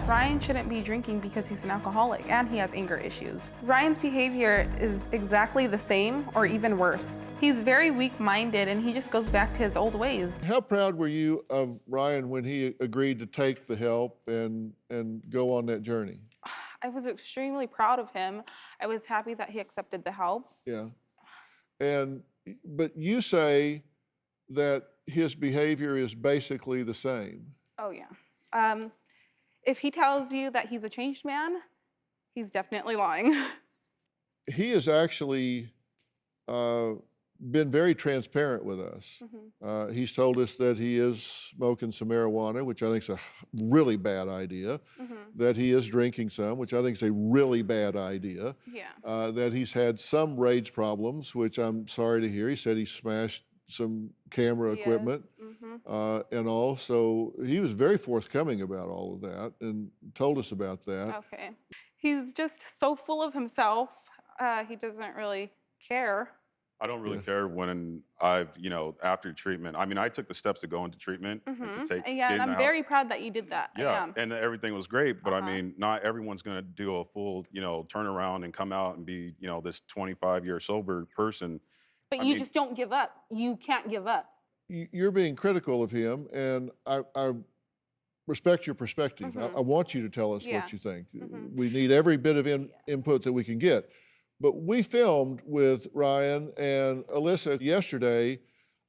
Ryan shouldn't be drinking because he's an alcoholic and he has anger issues. Ryan's behavior is exactly the same or even worse. He's very weak-minded and he just goes back to his old ways. How proud were you of Ryan when he agreed to take the help and go on that journey? I was extremely proud of him. I was happy that he accepted the help. Yeah. But you say that his behavior is basically the same. Oh, yeah. If he tells you that he's a changed man, he's definitely lying. He has actually been very transparent with us. He's told us that he is smoking some marijuana, which I think is a really bad idea. That he is drinking some, which I think is a really bad idea. Yeah. That he's had some rage problems, which I'm sorry to hear. He said he smashed some camera equipment and all. So he was very forthcoming about all of that and told us about that. Okay. He's just so full of himself. He doesn't really care. I don't really care when I've, after treatment. I mean, I took the steps to go into treatment and to take Yeah, and I'm very proud that you did that. I Yeah, am. and everything was great, but I mean, not everyone's going to do a full, turnaround and come out and be, this 25-year sober person. But you just don't give up. You can't give up. You're being critical of him, and I respect your perspective. I want you to tell us what you think. We need every bit of input that we can get. But we filmed with Ryan and Alyssa yesterday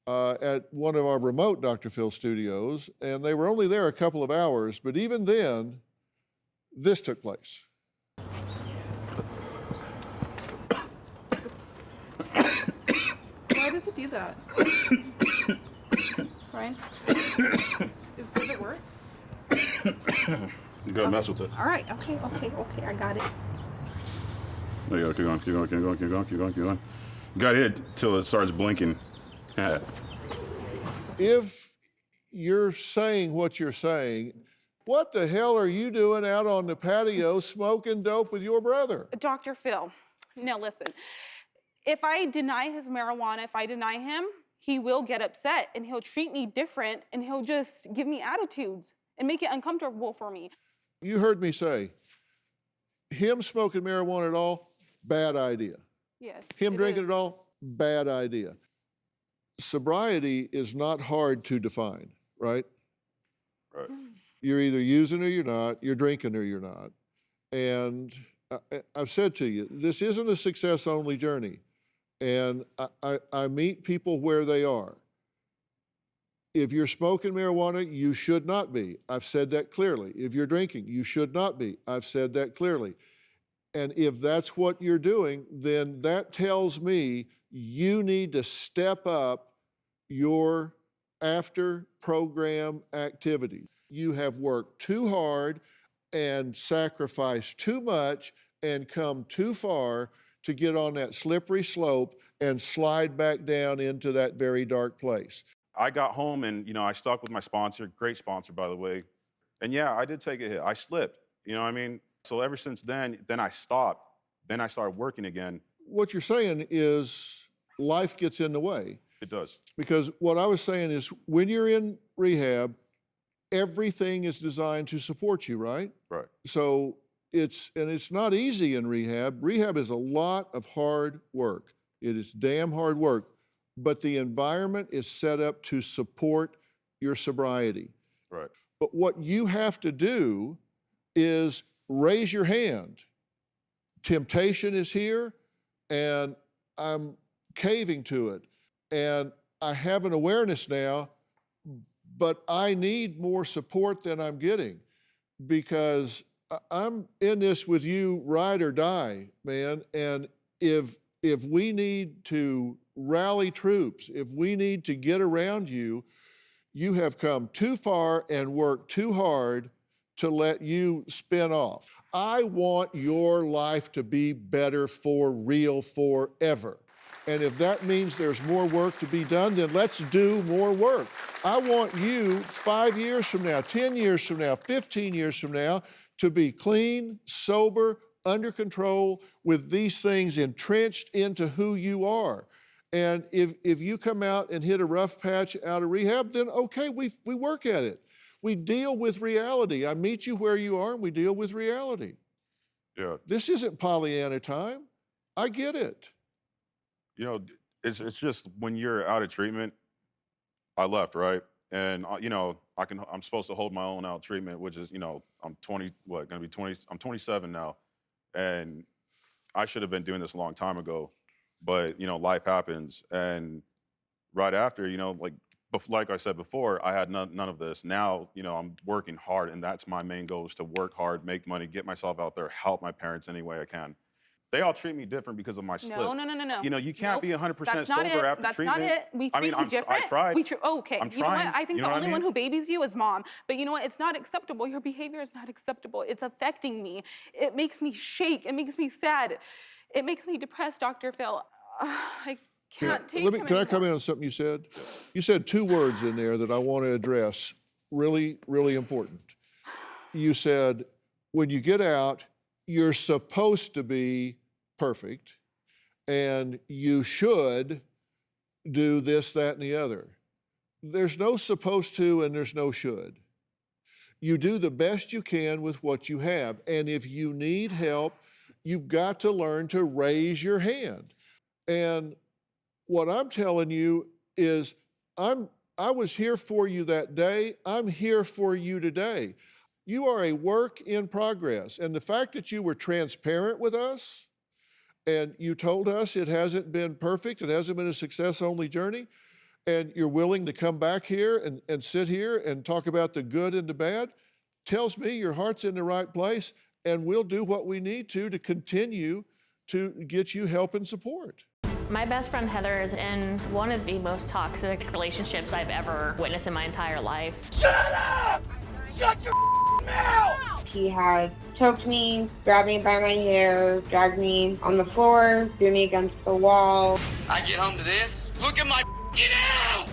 at one of our remote Dr. Phil studios, and they were only there a couple of hours, but even then, this took place. Why does it do that? Ryan? Does it work? You gotta mess with it. All right, okay, I got it. There you go, keep going. You gotta hit till it starts blinking. If you're saying what you're saying, what the hell are you doing out on the patio smoking dope with your brother? Dr. Phil, now listen. If I deny his marijuana, if I deny him, he will get upset and he'll treat me different and he'll just give me attitudes and make it uncomfortable for me. You heard me say, him smoking marijuana at all, bad idea. Yes. Him drinking it all, bad idea. Sobriety is not hard to define, right? Right. You're either using or you're not, you're drinking or you're not. And I've said to you, this isn't a success-only journey. And I meet people where they are. If you're smoking marijuana, you should not be. I've said that clearly. If you're drinking, you should not be. I've said that clearly. And if that's what you're doing, then that tells me you need to step up your after-program activity. You have worked too hard and sacrificed too much and come too far to get on that slippery slope and slide back down into that very dark place. I got home and, I stuck with my sponsor, great sponsor, by the way. And yeah, I did take a hit. I slipped, you know what I mean? So ever since then I stopped. Then I started working again. What you're saying is life gets in the way. It does. Because what I was saying is when you're in rehab, everything is designed to support you, right? Right. So it's not easy in rehab. Rehab is a lot of hard work. It is damn hard work. But the environment is set up to support your sobriety. Right. But what you have to do is raise your hand. Temptation is here, and I'm caving to it. And I have an awareness now, but I need more support than I'm getting because I'm in this with you, ride or die, man. And if we need to rally troops, if we need to get around you, you have come too far and worked too hard to let you spin off. I want your life to be better for real forever. And if that means there's more work to be done, then let's do more work. I want you 5 years from now, 10 years from now, 15 years from now, to be clean, sober, under control, with these things entrenched into who you are. And if you come out and hit a rough patch out of rehab, then okay, we work at it. We deal with reality. I meet you where you are and we deal with reality. Yeah. This isn't Pollyanna time. I get it. You know, it's just when you're out of treatment, I left, right? And you know, I'm supposed to hold my own out treatment, which is, you know, I'm 27 now. And I should have been doing this a long time ago, but you know, life happens. And right after, you know, like I said before, I had none of this. Now, you know, I'm working hard, and that's my main goal, is to work hard, make money, get myself out there, help my parents any way I can. They all treat me different because of my slip. No. You know, you can't be 100% That's sober not it. after That's treatment. not it. We treat you different. I tried. Okay. I'm You know what? trying. I think You know the what I only mean? one who babies you is mom. But you know what? It's not acceptable. Your behavior is not acceptable. It's affecting me. It makes me shake. It makes me sad. It makes me depressed, Dr. Phil. I can't take him Can I comment on something you said? You said 2 words in there that I want to address, really, really important. You said, when you get out, you're supposed to be perfect, and you should do this, that, and the other. There's no supposed to and there's no should. You do the best you can with what you have, and if you need help, you've got to learn to raise your hand. And what I'm telling you is, I was here for you that day, I'm here for you today. You are a work in progress, and the fact that you were transparent with us, and you told us it hasn't been perfect, it hasn't been a success-only journey, and you're willing to come back here and sit here and talk about the good and the bad, tells me your heart's in the right place, and we'll do what we need to continue to get you help and support. My best friend Heather is in one of the most toxic relationships I've ever witnessed in my entire life. Shut up! Shut your mouth! He has choked me, grabbed me by my hair, dragged me on the floor, threw me against the wall. I get home to this. Look at my out!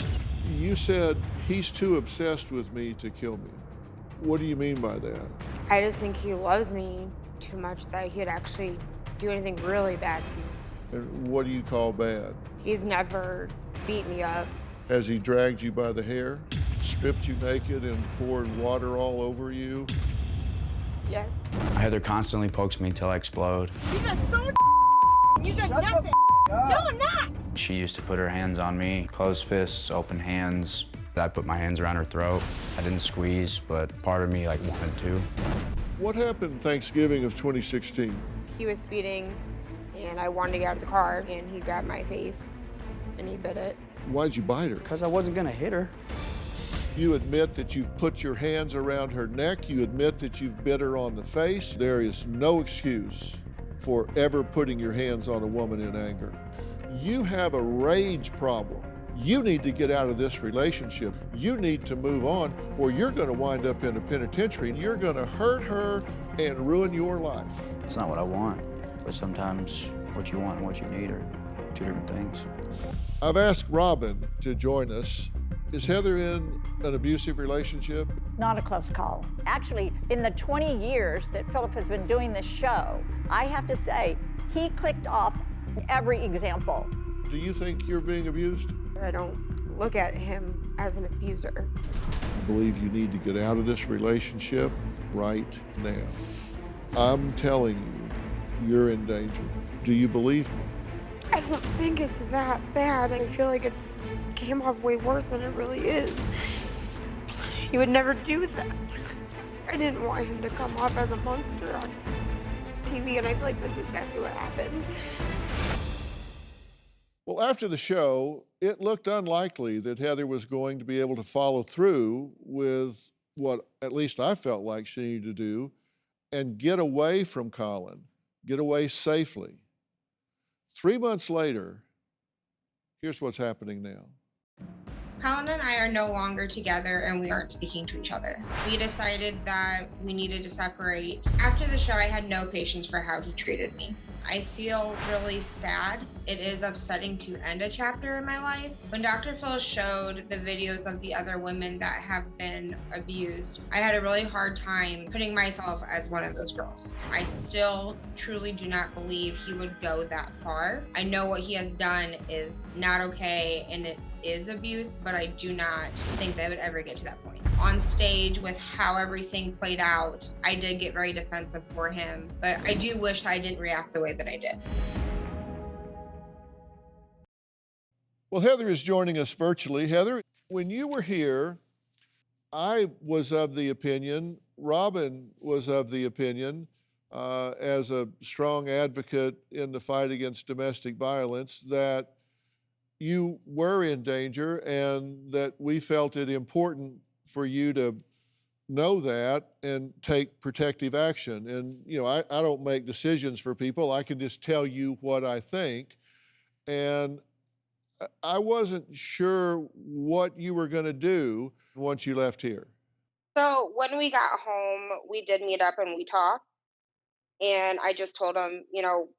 You said he's too obsessed with me to kill me. What do you mean by that? I just think he loves me too much that he'd actually do anything really bad to me. And what do you call bad? He's never beat me up. Has he dragged you by the hair, stripped you naked, and poured water all over you? Yes. Heather constantly pokes me until I explode. You got so you got nothing. No, I'm not. She used to put her hands on me, closed fists, open hands. I put my hands around her throat. I didn't squeeze, but part of me wanted to. What happened Thanksgiving of 2016? He was speeding, and I wanted to get out of the car, and he grabbed my face, and he bit it. Why'd you bite her? Because I wasn't gonna hit her. You admit that you've put your hands around her neck. You admit that you've bit her on the face. There is no excuse for ever putting your hands on a woman in anger. You have a rage problem. You need to get out of this relationship. You need to move on, or you're going to wind up in a penitentiary and you're going to hurt her and ruin your life. It's not what I want, but sometimes what you want and what you need are 2 different things. I've asked Robin to join us. Is Heather in an abusive relationship? Not a close call. Actually, in the 20 years that Philip has been doing this show, I have to say, he clicked off every example. Do you think you're being abused? I don't look at him as an abuser. I believe you need to get out of this relationship right now. I'm telling you, you're in danger. Do you believe me? I don't think it's that bad. I feel like it's came off way worse than it really is. He would never do that. I didn't want him to come off as a monster on TV, and I feel like that's exactly what happened. Well, after the show, it looked unlikely that Heather was going to be able to follow through with what at least I felt like she needed to do and get away from Colin, get away safely. 3 months later, here's what's happening now. Colin and I are no longer together and we aren't speaking to each other. We decided that we needed to separate. After the show, I had no patience for how he treated me. I feel really sad. It is upsetting to end a chapter in my life. When Dr. Phil showed the videos of the other women that have been abused, I had a really hard time putting myself as one of those girls. I still truly do not believe he would go that far. I know what he has done is not okay and it is abuse, but I do not think they would ever get to that point. On stage, with how everything played out, I did get very defensive for him, but I do wish I didn't react the way that I did. Well, Heather is joining us virtually. Heather, when you were here, I was of the opinion, Robin was of the opinion, as a strong advocate in the fight against domestic violence, that you were in danger and that we felt it important for you to know that and take protective action. And, you know, I don't make decisions for people. I can just tell you what I think. And I wasn't sure what you were going to do once you left here. So when we got home, we did meet up and we talked. And I just told him, you know,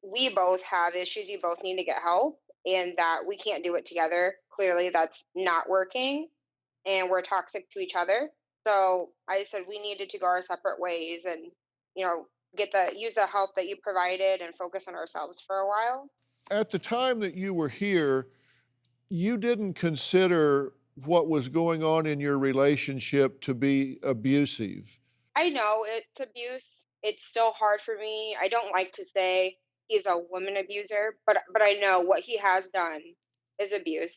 we both have issues. You both need to get help and that we can't do it together. Clearly, that's not working and we're toxic to each other. So I said we needed to go our separate ways and, you know, use the help that you provided and focus on ourselves for a while. At the time that you were here, you didn't consider what was going on in your relationship to be abusive. I know it's abuse. It's still hard for me. I don't like to say he's a woman abuser, but I know what he has done is abuse.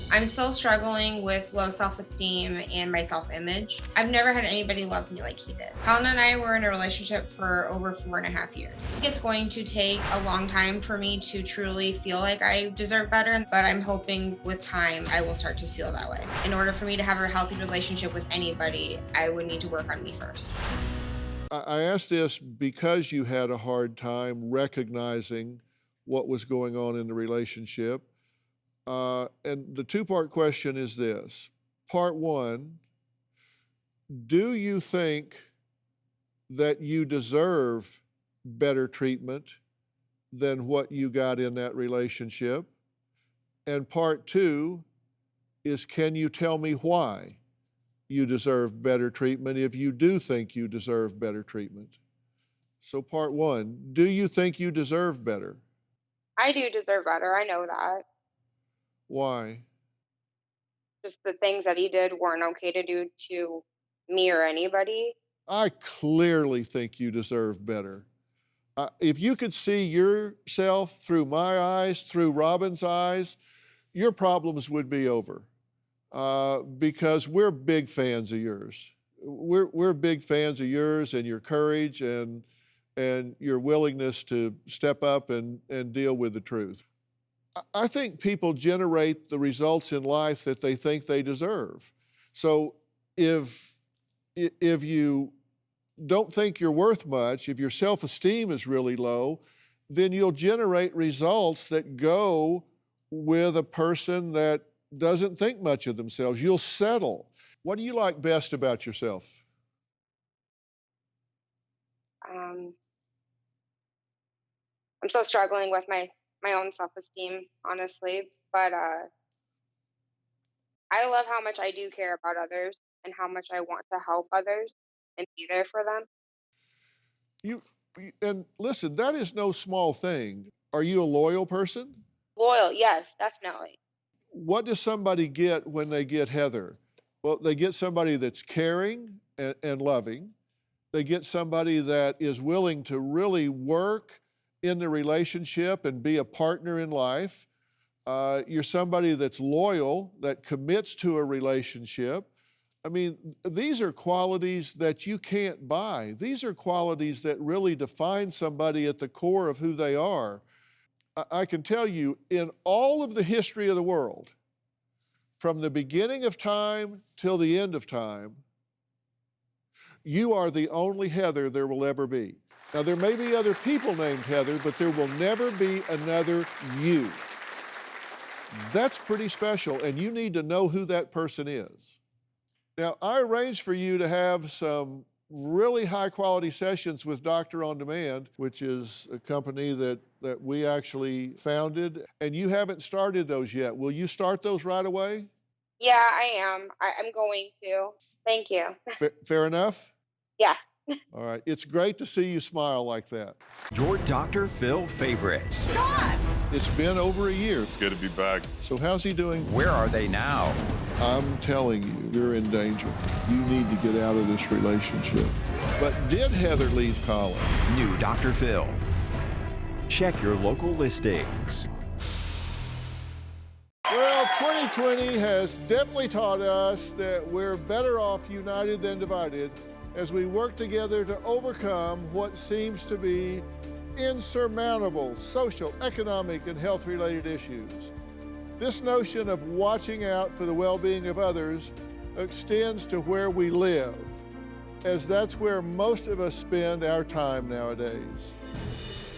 I'm still struggling with low self-esteem and my self-image. I've never had anybody love me like he did. Fallon and I were in a relationship for over 4.5 years. It's going to take a long time for me to truly feel like I deserve better, but I'm hoping with time I will start to feel that way. In order for me to have a healthy relationship with anybody, I would need to work on me first. I asked this because you had a hard time recognizing what was going on in the relationship. And the two-part question is this. Part one, do you think that you deserve better treatment than what you got in that relationship? And part two is, can you tell me why you deserve better treatment if you do think you deserve better treatment? So part one, do you think you deserve better? I do deserve better. I know that. Why? Just the things that he did weren't okay to do to me or anybody. I clearly think you deserve better. If you could see yourself through my eyes, through Robin's eyes, your problems would be over. Because we're big fans of yours. We're big fans of yours and your courage and your willingness to step up and deal with the truth. I think people generate the results in life that they think they deserve. So if you don't think you're worth much, if your self-esteem is really low, then you'll generate results that go with a person that doesn't think much of themselves. You'll settle. What do you like best about yourself? I'm still struggling with my own self-esteem, honestly, but I love how much I do care about others and how much I want to help others and be there for them. And listen, that is no small thing. Are you a loyal person? Loyal, yes, definitely. What does somebody get when they get Heather? Well, they get somebody that's caring and loving. They get somebody that is willing to really work in the relationship and be a partner in life. You're somebody that's loyal, that commits to a relationship. I mean, these are qualities that you can't buy. These are qualities that really define somebody at the core of who they are. I can tell you, in all of the history of the world, from the beginning of time till the end of time, you are the only Heather there will ever be. Now, there may be other people named Heather, but there will never be another you. That's pretty special, and you need to know who that person is. Now, I arranged for you to have some really high quality sessions with Doctor On Demand, which is a company that we actually founded, and you haven't started those yet. Will you start those right away? Yeah, I am. I'm going to. Thank you. Fair enough? Yeah. All right. It's great to see you smile like that. Your Dr. Phil favorites. It's been over a year. It's good to be back. So how's he doing? Where are they now? I'm telling you, you're in danger. You need to get out of this relationship. But did Heather leave Colin? New Dr. Phil. Check your local listings. Well, 2020 has definitely taught us that we're better off united than divided as we work together to overcome what seems to be insurmountable social, economic, and health-related issues. This notion of watching out for the well-being of others extends to where we live, as that's where most of us spend our time nowadays.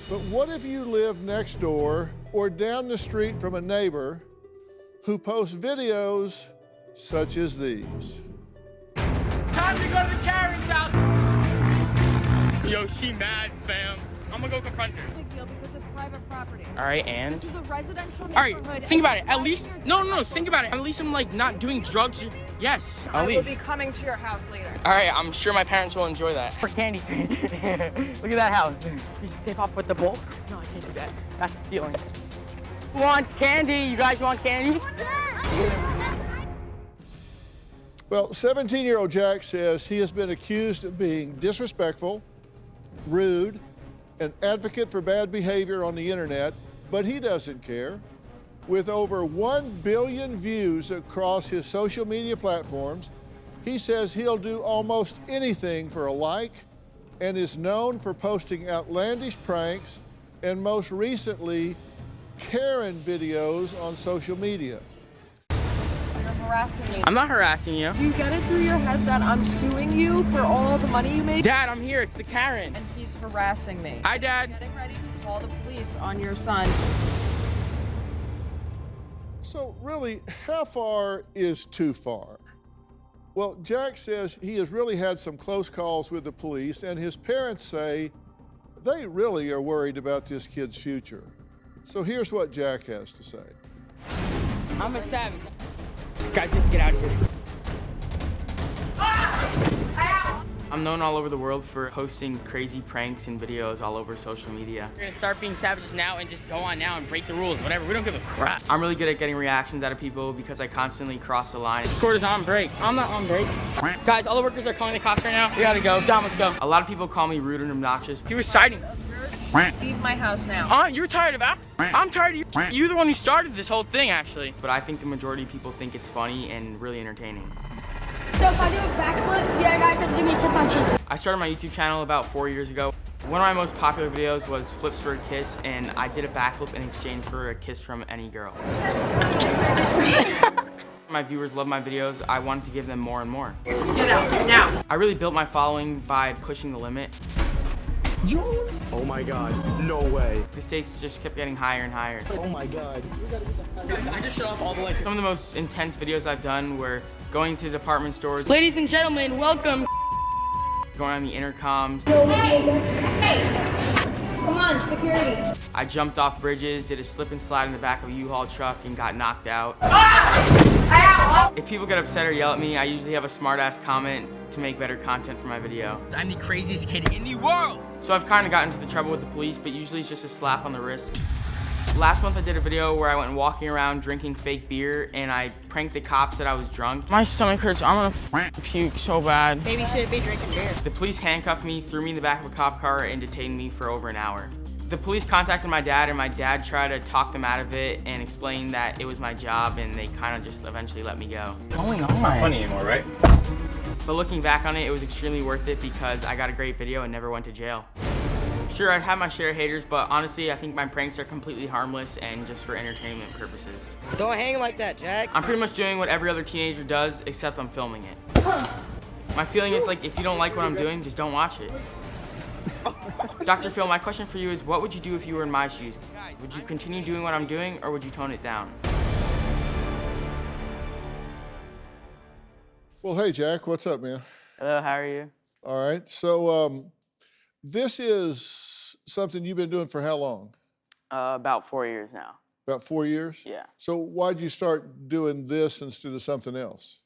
But what if you live next door or down the street from a neighbor who posts videos such as these? Time to go to the Karen's house. Yo, she mad, fam. I'm gonna go confront her. Big deal because it's private property. All right, and? This is a residential All right, neighborhood. think about it. At least, no, think about it. At least I'm like not doing drugs. Yes, I at will least. be coming to your house later. All right, I'm sure my parents will enjoy that. For candy cane. Look at that house. You just tape off with the bolt? No, I can't do that. That's stealing. Who wants candy? You guys want candy? Well, 17-year-old Jack says he has been accused of being disrespectful, rude, an advocate for bad behavior on the internet, but he doesn't care. With over 1 billion views across his social media platforms, he says he'll do almost anything for a like and is known for posting outlandish pranks and most recently, Karen videos on social media. You're harassing me. I'm not harassing you. Do you get it through your head that I'm suing you for all the money you made? Dad, I'm here. It's the Karen. And he's harassing me. Hi, Dad. Getting ready to call the police on your son. So really, how far is too far? Well, Jack says he has really had some close calls with the police, and his parents say they really are worried about this kid's future. So here's what Jack has to say. I'm a savage. Guys, just get out of here. I'm known all over the world for posting crazy pranks and videos all over social media. We're gonna start being savages now and just go on now and break the rules, whatever. We don't give a crap. I'm really good at getting reactions out of people because I constantly cross the line. Court is on break. I'm not on break. Guys, all the workers are calling the cops right now. We gotta go. Dom, let's go. A lot of people call me rude and obnoxious. He was citing. Leave my house now. You're tired of that? I'm tired of you. You're the one who started this whole thing, actually. But I think the majority of people think it's funny and really entertaining. So if I do a backflip, you guys have to give me a kiss on cheek. I started my YouTube channel about 4 years ago. One of my most popular videos was flips for a kiss, and I did a backflip in exchange for a kiss from any girl. My viewers love my videos. I wanted to give them more and more. Get out now. I really built my following by pushing the limit. Oh my God, no way. The stakes just kept getting higher and higher. Oh my God. I just shut off all the lights. Some of the most intense videos I've done were going to department stores. Ladies and gentlemen, welcome. Going on the intercoms. Hey, come on, security. I jumped off bridges, did a slip and slide in the back of a U-Haul truck and got knocked out. If people get upset or yell at me, I usually have a smart-ass comment to make better content for my video. I'm the craziest kid in the world! So I've kind of gotten into the trouble with the police, but usually it's just a slap on the wrist. Last month I did a video where I went walking around drinking fake beer and I pranked the cops that I was drunk. My stomach hurts, I'm gonna puke so bad. Maybe you shouldn't be drinking beer. The police handcuffed me, threw me in the back of a cop car, and detained me for over an hour. The police contacted my dad, and my dad tried to talk them out of it and explain that it was my job, and they kind of just eventually let me go. What's going on? Not funny anymore, right? But looking back on it, it was extremely worth it because I got a great video and never went to jail. Sure, I have my share of haters, but honestly, I think my pranks are completely harmless and just for entertainment purposes. Don't hang like that, Jack. I'm pretty much doing what every other teenager does, except I'm filming it. My feeling is like, if you don't like what I'm doing, just don't watch it. Dr. Phil, my question for you is, what would you do if you were in my shoes? Would you continue doing what I'm doing, or would you tone it down? Well, hey, Jack, what's up, man? Hello, how are you? All right. So this is something you've been doing for how long? About 4 years now. About 4 years? Yeah. So why'd you start doing this instead of something else?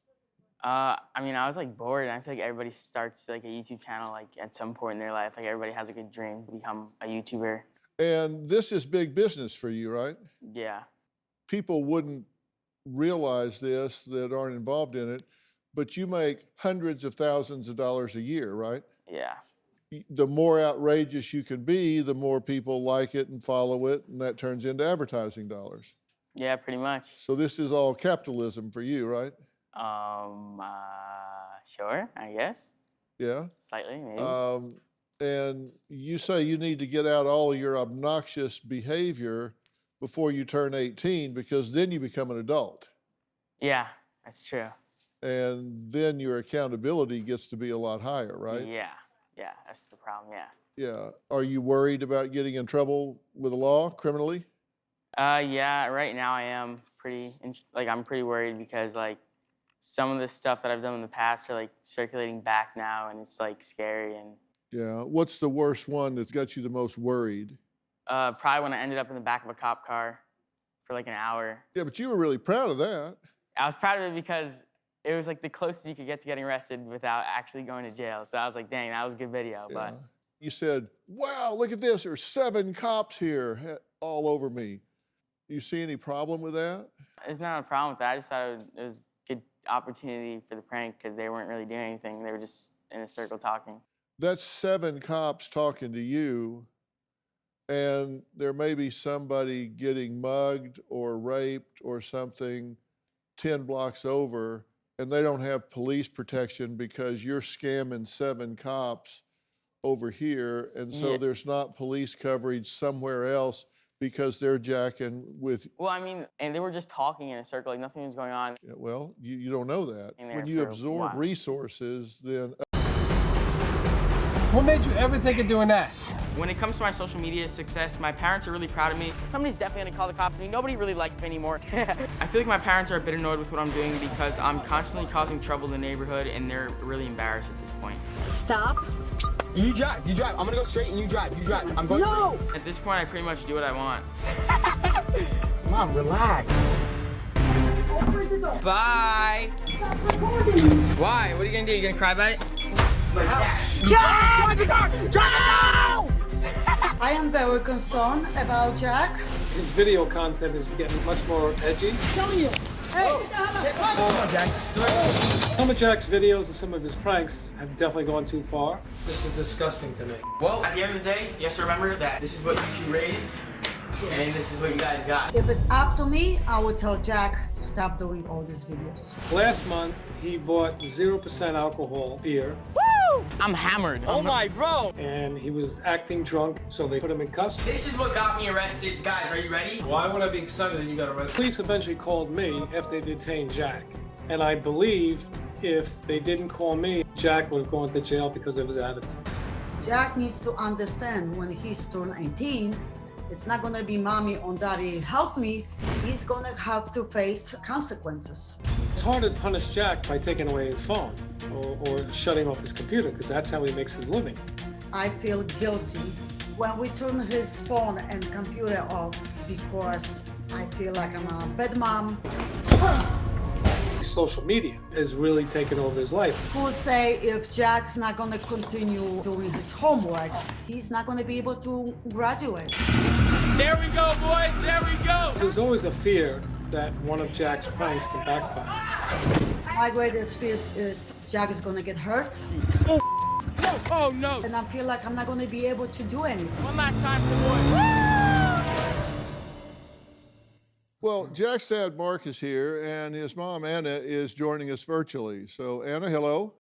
I mean, I was like bored, and I feel like everybody starts like a YouTube channel like at some point in their life. Like everybody has like a dream to become a YouTuber. And this is big business for you, right? Yeah. People wouldn't realize this that aren't involved in it, but you make hundreds of thousands of dollars a year, right? Yeah. The more outrageous you can be, the more people like it and follow it, and that turns into advertising dollars. Yeah, pretty much. So this is all capitalism for you, right? Sure, I guess. Yeah. Slightly, maybe. And you say you need to get out all of your obnoxious behavior before you turn 18 because then you become an adult. Yeah, that's true. And then your accountability gets to be a lot higher, right? Yeah, that's the problem, yeah. Yeah. Are you worried about getting in trouble with the law criminally? Yeah, right now I am I'm pretty worried because like some of the stuff that I've done in the past are like circulating back now, and it's like scary. And yeah. What's the worst one that's got you the most worried? probably when I ended up in the back of a cop car for like an hour. Yeah, but you were really proud of that. I was proud of it because it was like the closest you could get to getting arrested without actually going to jail. So I was like, dang, that was a good video. Yeah. But You said, wow, look at this. There's 7 cops here all over me. You see any problem with that? it's not a problem with that. I just thought it was a good opportunity for the prank because they weren't really doing anything. They were just in a circle talking. That's 7 cops talking to you, and there may be somebody getting mugged or raped or something 10 blocks over, and they don't have police protection because you're scamming 7 cops over here, and so Yeah. there's not police coverage somewhere else because they're jacking with. Well, I mean, and they were just talking in a circle, like nothing was going on. Yeah, well, you don't know that. In there When you for a absorb while. resources, then. What made you ever think of doing that? When it comes to my social media success, my parents are really proud of me. Somebody's definitely gonna call the cops on me. Nobody really likes me anymore. I feel like my parents are a bit annoyed with what I'm doing because I'm constantly causing trouble in the neighborhood, and they're really embarrassed at this point. Stop. You drive. I'm gonna go straight and you drive. I'm going No! straight. At this point, I pretty much do what I want. Mom, relax. Bye. Why? What are you gonna do? You gonna cry about it? Jack! Drive the car! Drive the car! I am very concerned about Jack. His video content is getting much more edgy. Telling you. Hey! Come on, Jack. Some of Jack's videos and some of his pranks have definitely gone too far. This is disgusting to me. Well, at the end of the day, you have to remember that this is what you two raised, and this is what you guys got. If it's up to me, I would tell Jack to stop doing all these videos. Last month, he bought 0% alcohol beer. Woo! I'm hammered. Oh my bro! And he was acting drunk, so they put him in cuffs. This is what got me arrested. Guys, are you ready? Why would I be excited that you got arrested? Police eventually called me after they detained Jack. And I believe if they didn't call me, Jack would have gone to jail because of his attitude. Jack needs to understand when he's turned 18, it's not gonna be mommy or daddy help me. He's gonna have to face consequences. It's hard to punish Jack by taking away his phone or shutting off his computer because that's how he makes his living. I feel guilty when we turn his phone and computer off because I feel like I'm a bad mom. Social media has really taken over his life. Schools say if Jack's not gonna continue doing his homework, he's not gonna be able to graduate. There we go, boys. There we go. There's always a fear that one of Jack's pranks can backfire. My greatest fear is Jack is gonna get hurt. Oh no. And I feel like I'm not gonna be able to do anything. One last time for the boys. Well, Jack's dad, Mark, is here, and his mom, Anna, is joining us virtually. So, Anna, hello.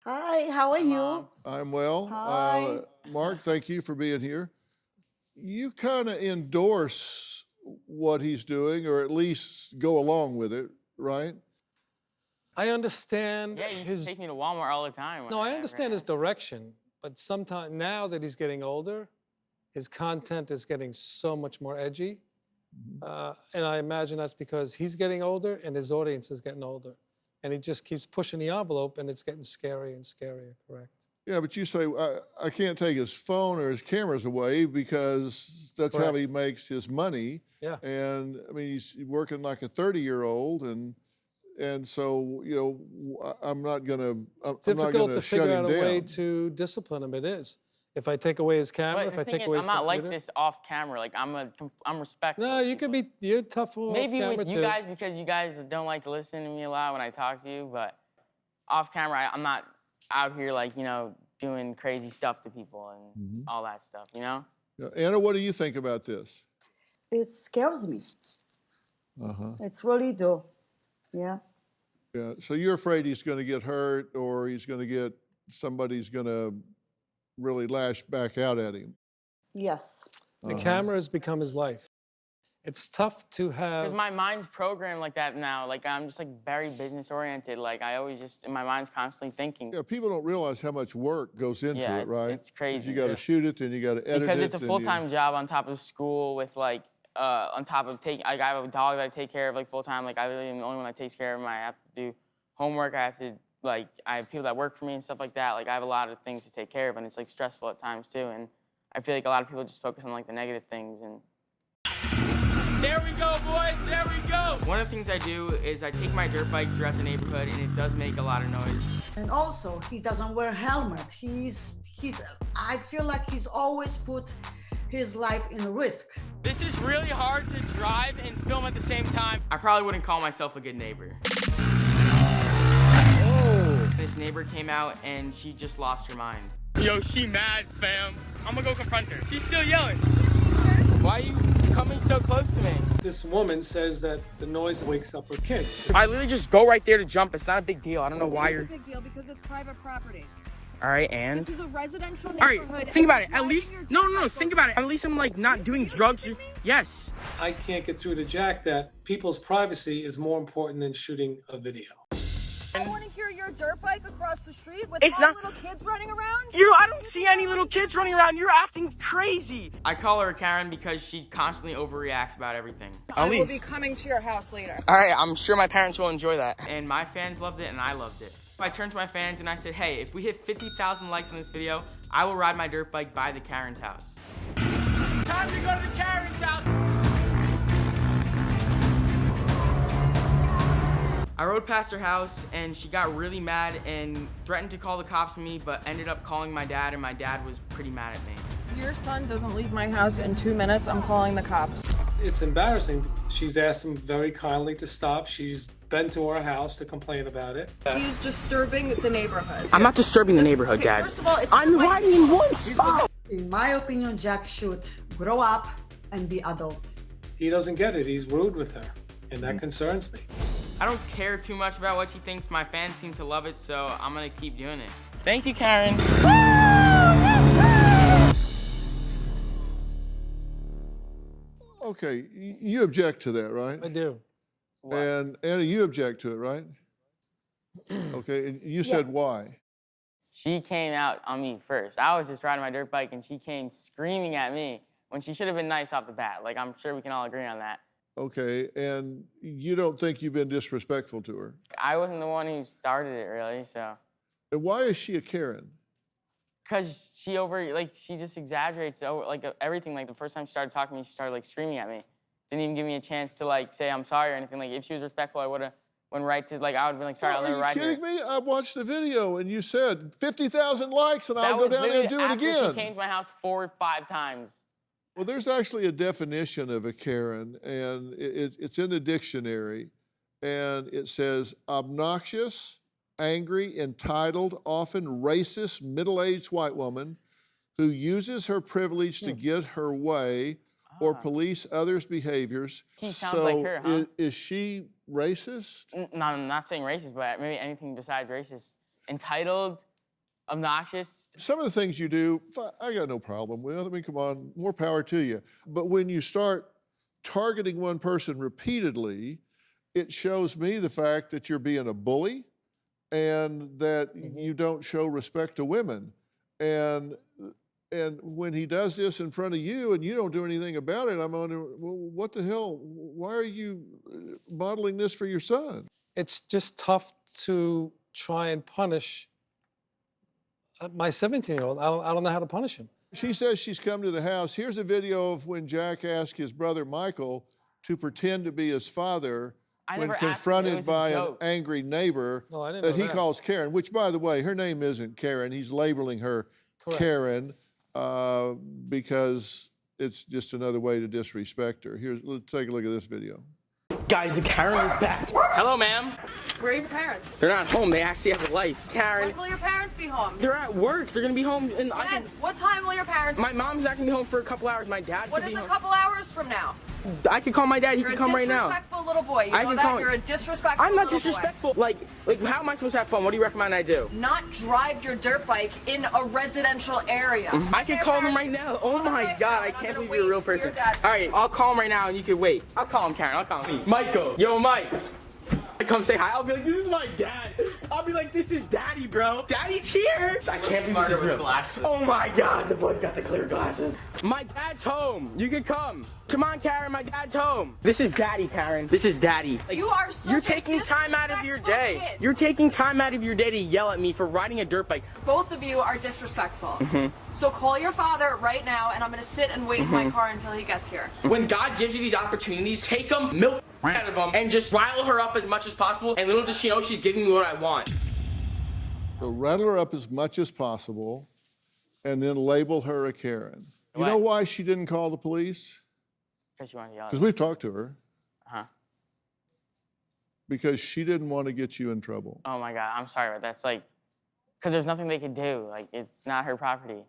Hi, how are you? I'm well. Hi. Mark, thank you for being here. You kind of endorse what he's doing, or at least go along with it, right? I understand Yeah, you his... take me to Walmart all the time. No, I understand his direction, but sometimes now that he's getting older, his content is getting so much more edgy. And I imagine that's because he's getting older and his audience is getting older. And he just keeps pushing the envelope and it's getting scarier and scarier, correct? Yeah, but you say, I can't take his phone or his cameras away because that's how he makes his money. Yeah. And I mean, he's working like a 30-year-old, and so, you know, I'm not gonna, It's I'm not difficult gonna to shut figure him out a way down. to discipline him. It is. If I take away his camera, But if the I thing take is, away his I'm not like computer. this off camera. Like I'm respectful. No, you could be. You're tough off Maybe camera with you too. guys because you guys don't like to listen to me a lot when I talk to you. But off camera, I'm not out here like, you know, doing crazy stuff to people and all that stuff. You know. Yeah. Anna, what do you think about this? It scares me. It's really do. Yeah. Yeah. So you're afraid he's going to get hurt, or somebody's going to really lash back out at him. Yes. The camera has become his life. It's tough to have. Because my mind's programmed like that now. Like I'm just like very business oriented. Like I always just, my mind's constantly thinking. Yeah, people don't realize how much work goes into it, right? It's crazy. You got to shoot it, then you got to edit it. Because it's a full-time job on top of school with like, on top of I have a dog that I take care of like full-time. Like I really am the only one that takes care of him. I have to do homework. I have people that work for me and stuff like that. Like I have a lot of things to take care of, and it's like stressful at times too. And I feel like a lot of people just focus on like the negative things. And there we go, boys, there we go. One of the things I do is I take my dirt bike throughout the neighborhood, and it does make a lot of noise. And also, he doesn't wear a helmet. I feel like he's always put his life in risk. This is really hard to drive and film at the same time. I probably wouldn't call myself a good neighbor. Oh. This neighbor came out and she just lost her mind. Yo, she mad, fam. I'm gonna go confront her. She's still yelling. Why are you coming so close to me? This woman says that the noise wakes up her kids. I literally just go right there to jump. It's not a big deal. I don't know why you're... It's a big deal because it's private property. All right, and? This is a residential All neighborhood. right, think about it. At least, no, think about it. At least I'm like not doing drugs. Yes. I can't get through to Jack that people's privacy is more important than shooting a video. I want to hear your dirt bike across the street with little kids running around. I don't see any little kids running around. You're acting crazy. I call her Karen because she constantly overreacts about everything. I will be coming to your house later. All right, I'm sure my parents will enjoy that. And my fans loved it, and I loved it. I turned to my fans and I said, hey, if we hit 50,000 likes on this video, I will ride my dirt bike by the Karen's house. Time to go to the Karen's house. I rode past her house and she got really mad and threatened to call the cops on me, but ended up calling my dad, and my dad was pretty mad at me. Your son doesn't leave my house in 2 minutes. I'm calling the cops. It's embarrassing. She's asked him very kindly to stop. She's been to our house to complain about it. He's disturbing the neighborhood. I'm not disturbing the neighborhood, Dad. First of all, I'm riding in one spot. In my opinion, Jack should grow up and be adult. He doesn't get it. He's rude with her, and that concerns me. I don't care too much about what she thinks. My fans seem to love it, so I'm gonna keep doing it. Thank you, Karen. Okay, you object to that, right? I do. And Anna, you object to it, right? Okay, and you said why? She came out on me first. I was just riding my dirt bike and she came screaming at me when she should have been nice off the bat. Like, I'm sure we can all agree on that. Okay, and you don't think you've been disrespectful to her? I wasn't the one who started it, really, so. And why is she a Karen? Because she just exaggerates everything. Like, the first time she started talking to me, she started, like, screaming at me. Didn't even give me a chance to, like, say I'm sorry or anything. Like, if she was respectful, I would have went right to, like, I would have been like, sorry, I'll never ride here. Are you kidding me? I watched the video, and you said 50,000 likes, and I'll go down there and do it again. She came to my house 4 or 5 times. Well, there's actually a definition of a Karen, and it's in the dictionary, and it says obnoxious, angry, entitled, often racist, middle-aged white woman who uses her privilege to get her way or police others' behaviors. He sounds like her, huh? Is she racist? No, I'm not saying racist, but maybe anything besides racist. Entitled, obnoxious. Some of the things you do, I got no problem with. I mean, come on, more power to you. But when you start targeting one person repeatedly, it shows me the fact that you're being a bully and that you don't show respect to women. And when he does this in front of you and you don't do anything about it, I'm wondering, well, what the hell? Why are you modeling this for your son? It's just tough to try and punish My 17-year-old, I don't know how to punish him. She says she's come to the house. Here's a video of when Jack asked his brother Michael to pretend to be his father when confronted by an angry neighbor that he calls Karen, which, by the way, her name isn't Karen. He's labeling her Karen because it's just another way to disrespect her. Let's take a look at this video. Guys, the Karen is back. Hello, ma'am. Where are your parents? They're not home. They actually have a life. Karen. When will your parents be home? They're at work. They're gonna be home in. When? What time will your parents? My mom's not gonna be home for a couple hours. My dad. What is a couple hours from now? I can call my dad. He can come right now. You're a disrespectful little boy. You know that? You're a disrespectful I'm not little disrespectful. Like, how am I supposed to have fun? What do you recommend I do? Not drive your dirt bike in a residential area. I can call them right now. Oh my God, I can't believe you're a real person. All right, I'll call him right now and you can wait. I'll call him, Karen. I'll call him. Michael. Yo, Mike. I come say hi. I'll be like, this is my dad. I'll be like, this is Daddy, bro. Daddy's here. I can't believe this is real. Oh my God, the boy got the clear glasses. My dad's home. You can come. Come on, Karen. My dad's home. This is Daddy, Karen. This is Daddy. Like, you are such You're taking time out of your day. Kid. You're taking time out of your day to yell at me for riding a dirt bike. Both of you are disrespectful. So call your father right now, and I'm going to sit and wait in my car until he gets here. When God gives you these opportunities, take them, milk out of them, and just rile her up as much as possible, and little does she know she's giving me what I want. So rattle her up as much as possible, and then label her a Karen. You know why she didn't call the police? Because she wanted to yell at Because me. we've talked to her. Uh-huh. Because she didn't want to get you in trouble. Oh my God, I'm sorry, but that's like, because there's nothing they could do. Like, it's not her property.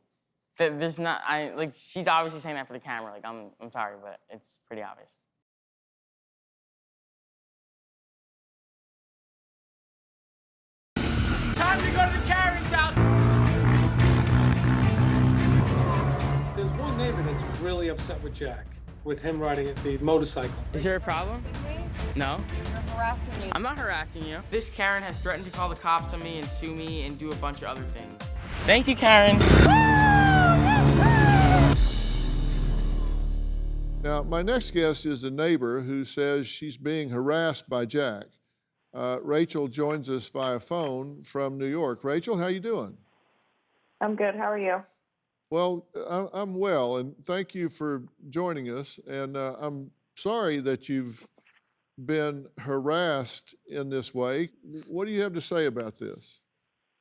There's not, like, she's obviously saying that for the camera. Like, I'm sorry, but it's pretty obvious. Time to go to the Karen's house. There's one neighbor that's really upset with Jack, with him riding the motorcycle. Is there a problem? No. You're harassing me. I'm not harassing you. This Karen has threatened to call the cops on me and sue me and do a bunch of other things. Thank you, Karen. Now, my next guest is a neighbor who says she's being harassed by Jack. Rachel joins us via phone from New York. Rachel, how you doing? I'm good. How are you? Well, I'm well, and thank you for joining us. And I'm sorry that you've been harassed in this way. What do you have to say about this?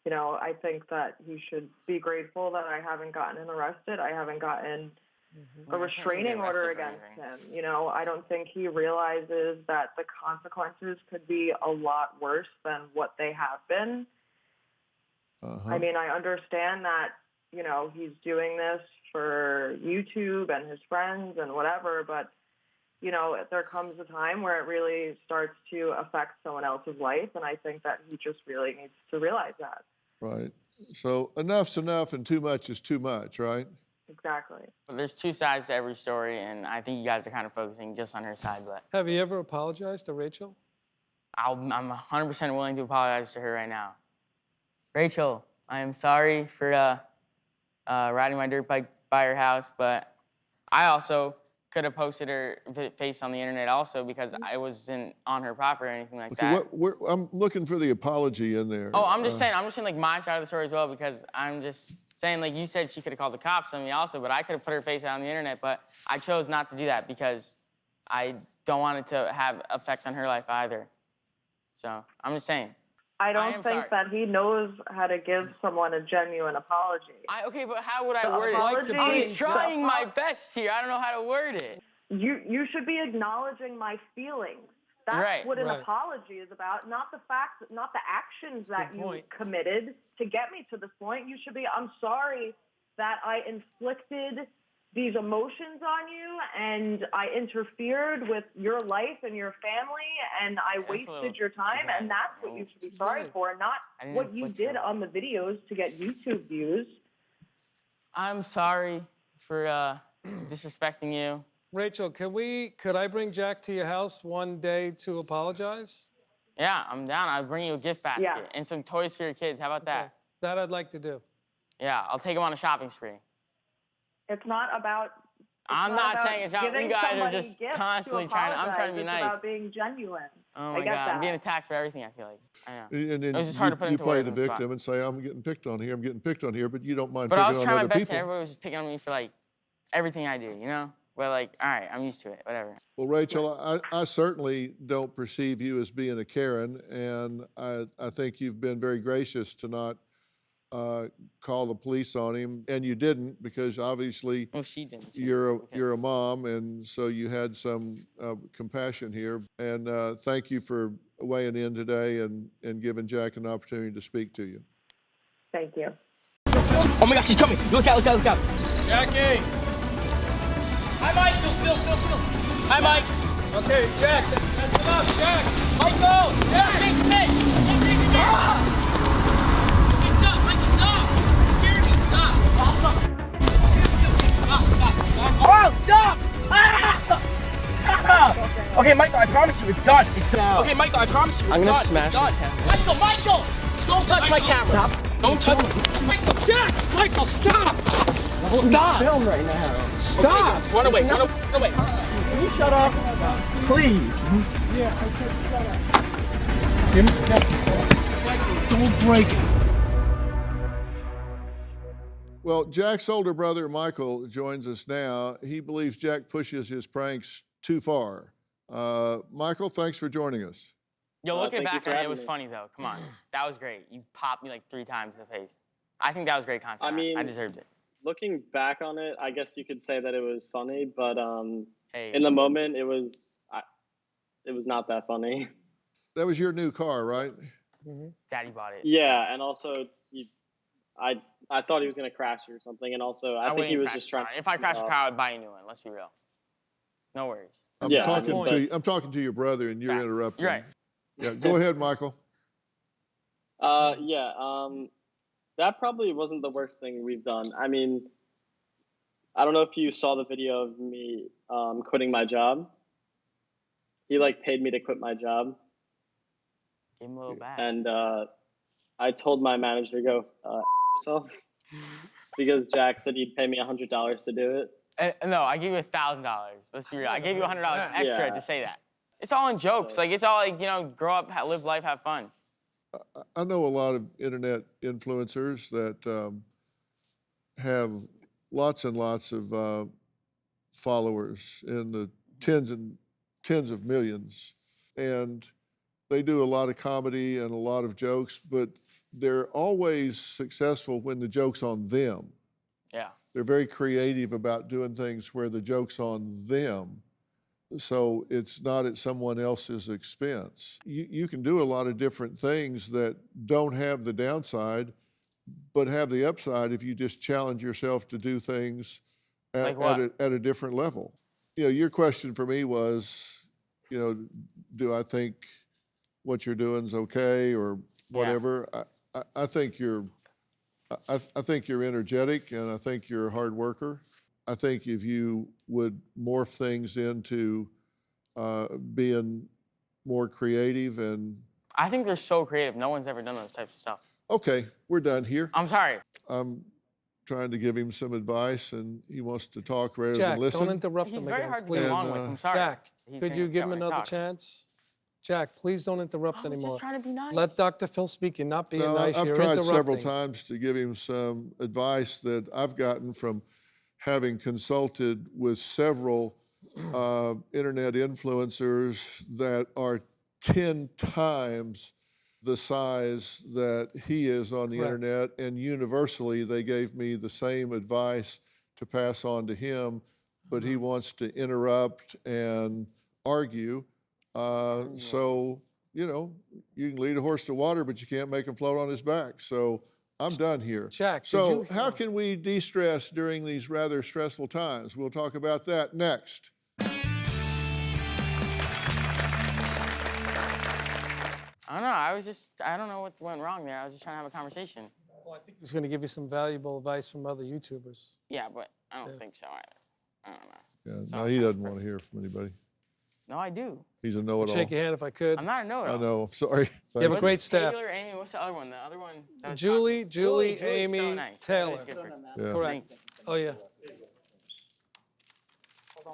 You know, I think that he should be grateful that I haven't gotten arrested. I haven't gotten a restraining order against him. You know, I don't think he realizes that the consequences could be a lot worse than what they have been. I mean, I understand that, you know, he's doing this for YouTube and his friends and whatever, but, you know, there comes a time where it really starts to affect someone else's life, and I think that he just really needs to realize that. Right. So enough's enough and too much is too much, right? Exactly. There's two sides to every story, and I think you guys are kind of focusing just on her side, but... Have you ever apologized to Rachel? I'm 100% willing to apologize to her right now. Rachel, I am sorry for riding my dirt bike by her house, but I also could have posted her face on the internet also because I wasn't on her property or anything like that. I'm looking for the apology in there. Oh, I'm just saying like my side of the story as well because I'm just saying, like you said, she could have called the cops on me also, but I could have put her face out on the internet, but I chose not to do that because I don't want it to have effect on her life either. So I'm just saying. I don't think that he knows how to give someone a genuine apology. Okay, but how would I word it? I'm trying my best here. I don't know how to word it. You should be acknowledging my feelings. That's what an apology is about, not the facts, not the actions that you committed to get me to this point. You should be, I'm sorry that I inflicted these emotions on you and I interfered with your life and your family and I wasted your time, and that's what you should be sorry for, not what you did on the videos to get YouTube views. I'm sorry for disrespecting you. Rachel, could I bring Jack to your house one day to apologize? Yeah, I'm down. I'll bring you a gift basket and some toys for your kids. How about that? That I'd like to do. Yeah, I'll take him on a shopping spree. It's not about I'm not saying it's not. Giving You guys are somebody just gifts constantly to trying. I'm trying to be apologize. nice. It's about being genuine. Oh I my get God, that. I'm being attacked for everything. I feel like. I know. And then It was just hard to put you into play words the on the spot. victim and say, I'm getting picked on here, I'm getting picked on here, but you don't mind But picking I was on trying my other best, people. and everybody was just picking on me for like everything I do, you know? But like, all right, I'm used to it. Whatever. Well, Rachel, I certainly don't perceive you as being a Karen, and I think you've been very gracious to not call the police on him, and you didn't because obviously she didn't. You're a mom, and so you had some compassion here. And thank you for weighing in today and giving Jack an opportunity to speak to you. Thank you. Oh my gosh, she's coming. Look out, look out, look out. Jackie! Hi, Mike. Phil. Hi, Mike. Okay, Jack, that's enough, Jack! Michael! Jack! Hey! Stop! Michael, stop! You're scaring me. Stop! Oh, stop! Ah! Okay, Michael, I promise you, it's done. It's done. Okay, Michael, I promise you, it's I'm gonna done. smash It's done. this camera. Michael! Don't touch my camera. Stop. Don't touch me. Michael, Jack! Michael, stop! Stop! Film right now. Stop! Okay, run away. Can you shut up? Please. Yeah, I said shut up. Don't break it. Well, Jack's older brother, Michael, joins us now. He believes Jack pushes his pranks too far. Michael, thanks for joining us. Yo, looking thank you back for on it, it having was me. funny though. Come on, that was great. You popped me like 3 times in the face. I think that was great content. I mean, I deserved it. Looking back on it, I guess you could say that it was funny, but Hey. in the moment, it was not that funny. That was your new car, right? Daddy bought it. Yeah, and also I thought he was gonna crash or something, and also I think he was just trying. If I crashed a car, I would buy a new one. Let's be real. No worries. I'm talking to your brother, and you're interrupting. You're right. Yeah, go ahead, Michael. That probably wasn't the worst thing we've done. I mean, I don't know if you saw the video of me quitting my job. He like paid me to quit my job. Give him a little back. And I told my manager to go yourself because Jack said he'd pay me $100 to do it. No, I gave you $1,000. Let's be real. I gave you $100 extra Yeah. to say that. It's all in jokes. Like it's all like, you know, grow up, live life, have fun. I know a lot of internet influencers that have lots and lots of followers in the tens of millions, and they do a lot of comedy and a lot of jokes, but they're always successful when the joke's on them. Yeah. They're very creative about doing things where the joke's on them, so it's not at someone else's expense. You can do a lot of different things that don't have the downside, but have the upside if you just challenge yourself to do things at a different level. You know, your question for me was, you know, do I think what you're doing is okay or whatever? Yeah. I think you're energetic, and I think you're a hard worker. I think if you would morph things into being more creative and... I think they're so creative. No one's ever done those types of stuff. Okay, we're done here. I'm sorry. I'm trying to give him some advice, and he wants to talk rather Jack, than listen. don't interrupt him again. He's very hard to please. get along with. I'm sorry. Jack, He's could gonna you give him upset when I another talk. chance? Jack, please don't interrupt I was anymore. just trying to be nice. Let Dr. Phil speak. You're not being No, nice. I've You're tried interrupting. several times to give him some advice that I've gotten from having consulted with several internet influencers that are 10 times the size that he is on the Correct. internet, and universally they gave me the same advice to pass on to him, but he wants to interrupt and argue. So, you know, you can lead a horse to water, but you can't make him float on his back. So I'm done here. Jack, so how can we de-stress during these rather stressful times? We'll talk about that next. I don't know. I don't know what went wrong there. I was just trying to have a conversation. Well, I think he was going to give you some valuable advice from other YouTubers. Yeah, but I don't think so either. I don't know. Yeah, no, he doesn't want to hear from anybody. No, I do. He's a know-it-all. Shake your hand if I could. I'm not a know-it-all. I know. I'm sorry. You have a What's great staff. Taylor, Amy, what's the other one? The other one. that was Julie, talking- Amy, Julie's so nice. Taylor. Julie's good person. Yeah. Correct. Oh, yeah.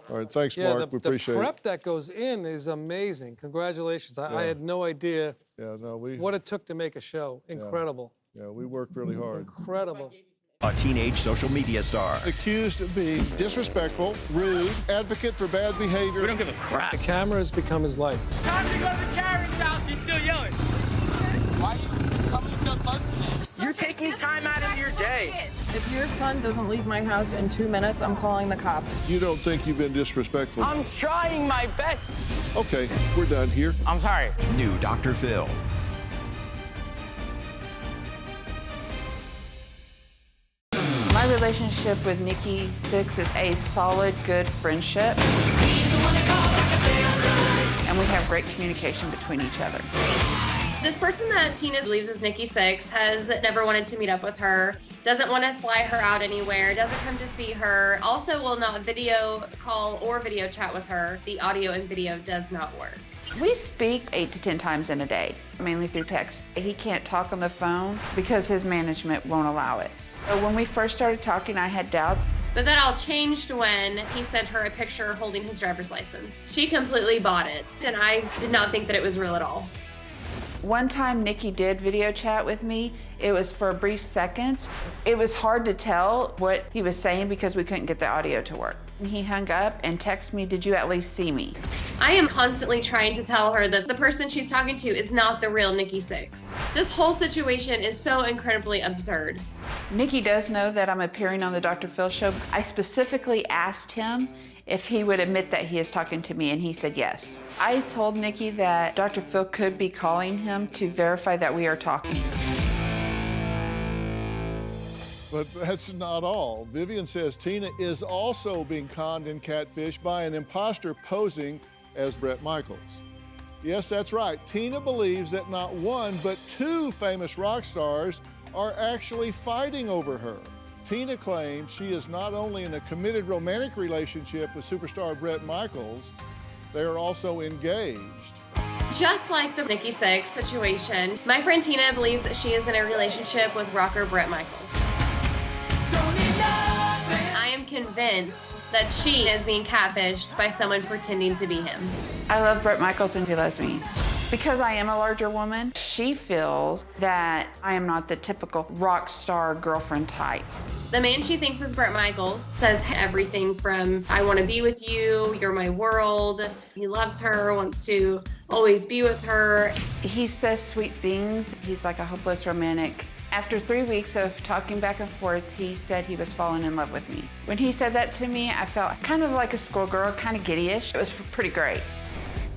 All right, thanks, Yeah, Mark. We the appreciate prep it. that goes in is amazing. Congratulations. I Yeah. had no idea we what it took to make a show. Incredible. Yeah, we worked really hard. Incredible. A teenage social media star. Accused of being disrespectful, rude, advocate for bad behavior. We don't give a crap. The camera has become his life. Time to go to the carrying house. He's still yelling. Why are you coming so close to me? You're taking time out of your day. If your son doesn't leave my house in 2 minutes, I'm calling the cops. You don't think you've been disrespectful? I'm trying my best. Okay, we're done here. I'm sorry. New Dr. Phil. My relationship with Nikki Sixx is a solid, good friendship. And we have great communication between each other. This person that Tina believes is Nikki Sixx has never wanted to meet up with her, doesn't want to fly her out anywhere, doesn't come to see her, also will not video call or video chat with her. The audio and video does not work. We speak 8 to 10 times in a day, mainly through text. He can't talk on the phone because his management won't allow it. So when we first started talking, I had doubts. But that all changed when he sent her a picture holding his driver's license. She completely bought it, and I did not think that it was real at all. One time Nikki did video chat with me. It was for a brief second. It was hard to tell what he was saying because we couldn't get the audio to work. He hung up and texted me, "Did you at least see me?" I am constantly trying to tell her that the person she's talking to is not the real Nikki Sixx. This whole situation is so incredibly absurd. Nikki does know that I'm appearing on the Dr. Phil show. I specifically asked him if he would admit that he is talking to me, and he said yes. I told Nikki that Dr. Phil could be calling him to verify that we are talking. But that's not all. Vivian says Tina is also being conned and catfished by an imposter posing as Bret Michaels. Yes, that's right. Tina believes that not one, but 2 famous rock stars are actually fighting over her. Tina claims she is not only in a committed romantic relationship with superstar Bret Michaels, they are also engaged. Just like the Nikki Sixx situation, my friend Tina believes that she is in a relationship with rocker Bret Michaels. I am convinced that she is being catfished by someone pretending to be him. I love Bret Michaels and he loves me. Because I am a larger woman, she feels that I am not the typical rock star girlfriend type. The man she thinks is Bret Michaels says everything from, "I want to be with you, you're my world." He loves her, wants to always be with her. He says sweet things. He's like a hopeless romantic. After 3 weeks of talking back and forth, he said he was falling in love with me. When he said that to me, I felt kind of like a schoolgirl, kind of giddyish. It was pretty great.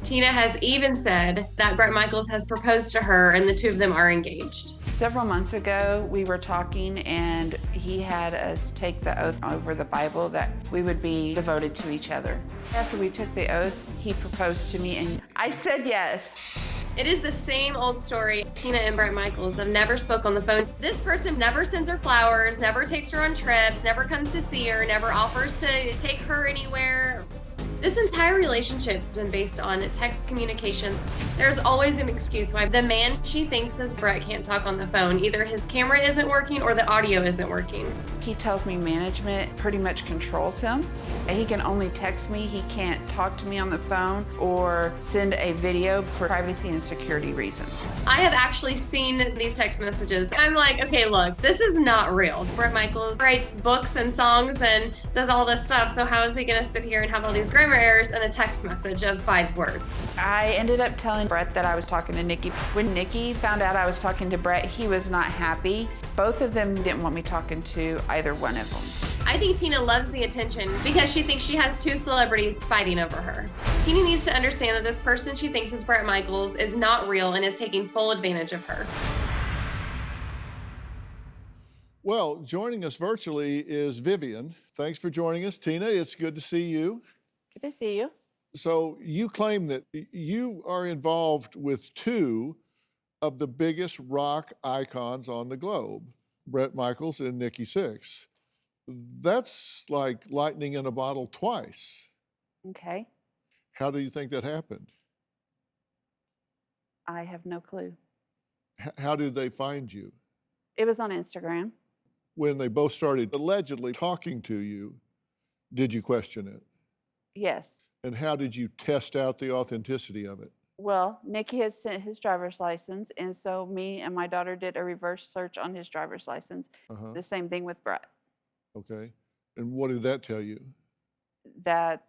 Tina has even said that Bret Michaels has proposed to her and the 2 of them are engaged. Several months ago, we were talking and he had us take the oath over the Bible that we would be devoted to each other. After we took the oath, he proposed to me and I said yes. It is the same old story. Tina and Bret Michaels have never spoke on the phone. This person never sends her flowers, never takes her on trips, never comes to see her, never offers to take her anywhere. This entire relationship has been based on text communication. There's always an excuse why the man she thinks is Bret can't talk on the phone. Either his camera isn't working or the audio isn't working. He tells me management pretty much controls him. He can only text me. He can't talk to me on the phone or send a video for privacy and security reasons. I have actually seen these text messages. I'm like, okay, look, this is not real. Bret Michaels writes books and songs and does all this stuff, so how is he gonna sit here and have all these grammar errors in a text message of 5 words? I ended up telling Bret that I was talking to Nikki. When Nikki found out I was talking to Bret, he was not happy. Both of them didn't want me talking to either one of them. I think Tina loves the attention because she thinks she has 2 celebrities fighting over her. Tina needs to understand that this person she thinks is Bret Michaels is not real and is taking full advantage of her. Well, joining us virtually is Vivian. Thanks for joining us, Tina. It's good to see you. Good to see you. So you claim that you are involved with 2 of the biggest rock icons on the globe, Bret Michaels and Nikki Sixx. That's like lightning in a bottle twice. Okay. How do you think that happened? I have no clue. How did they find you? It was on Instagram. When they both started allegedly talking to you, did you question it? Yes. And how did you test out the authenticity of it? Well, Nikki has sent his driver's license, and so me and my daughter did a reverse search on his driver's license. Uh-huh. The same thing with Brett. Okay. And what did that tell you? That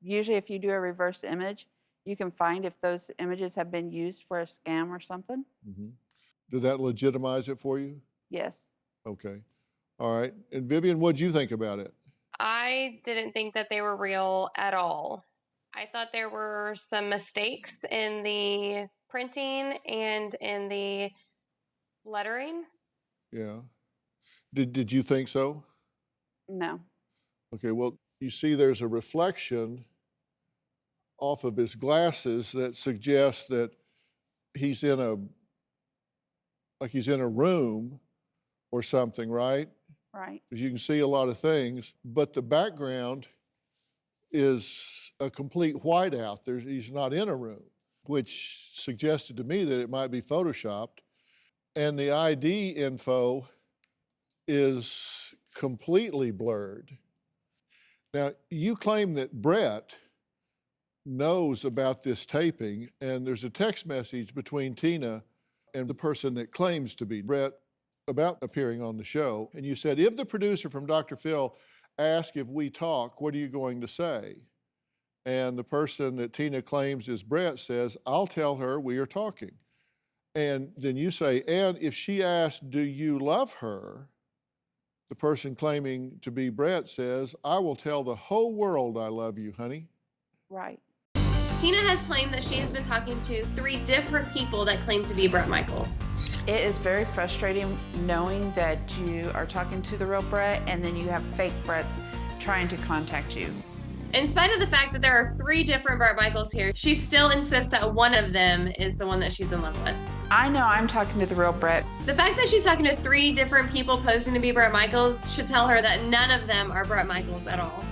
usually if you do a reverse image, you can find if those images have been used for a scam or something. Mm-hmm. Did that legitimize it for you? Yes. Okay. All right. And Vivian, what'd you think about it? I didn't think that they were real at all. I thought there were some mistakes in the printing and in the lettering. Yeah. Did you think so? No. Okay, well, you see there's a reflection off of his glasses that suggests that he's in a room or something, right? Right. Because you can see a lot of things, but the background is a complete whiteout. He's not in a room, which suggested to me that it might be photoshopped. And the ID info is completely blurred. Now, you claim that Brett knows about this taping, and there's a text message between Tina and the person that claims to be Brett about appearing on the show. And you said, if the producer from Dr. Phil asks if we talk, what are you going to say? And the person that Tina claims is Brett says, I'll tell her we are talking. And then you say, and if she asks, do you love her? The person claiming to be Brett says, I will tell the whole world I love you, honey. Right. Tina has claimed that she has been talking to 3 different people that claim to be Brett Michaels. It is very frustrating knowing that you are talking to the real Brett and then you have fake Bretts trying to contact you. In spite of the fact that there are 3 different Brett Michaels here, she still insists that one of them is the one that she's in love with. I know I'm talking to the real Brett. The fact that she's talking to 3 different people posing to be Brett Michaels should tell her that none of them are Brett Michaels at all.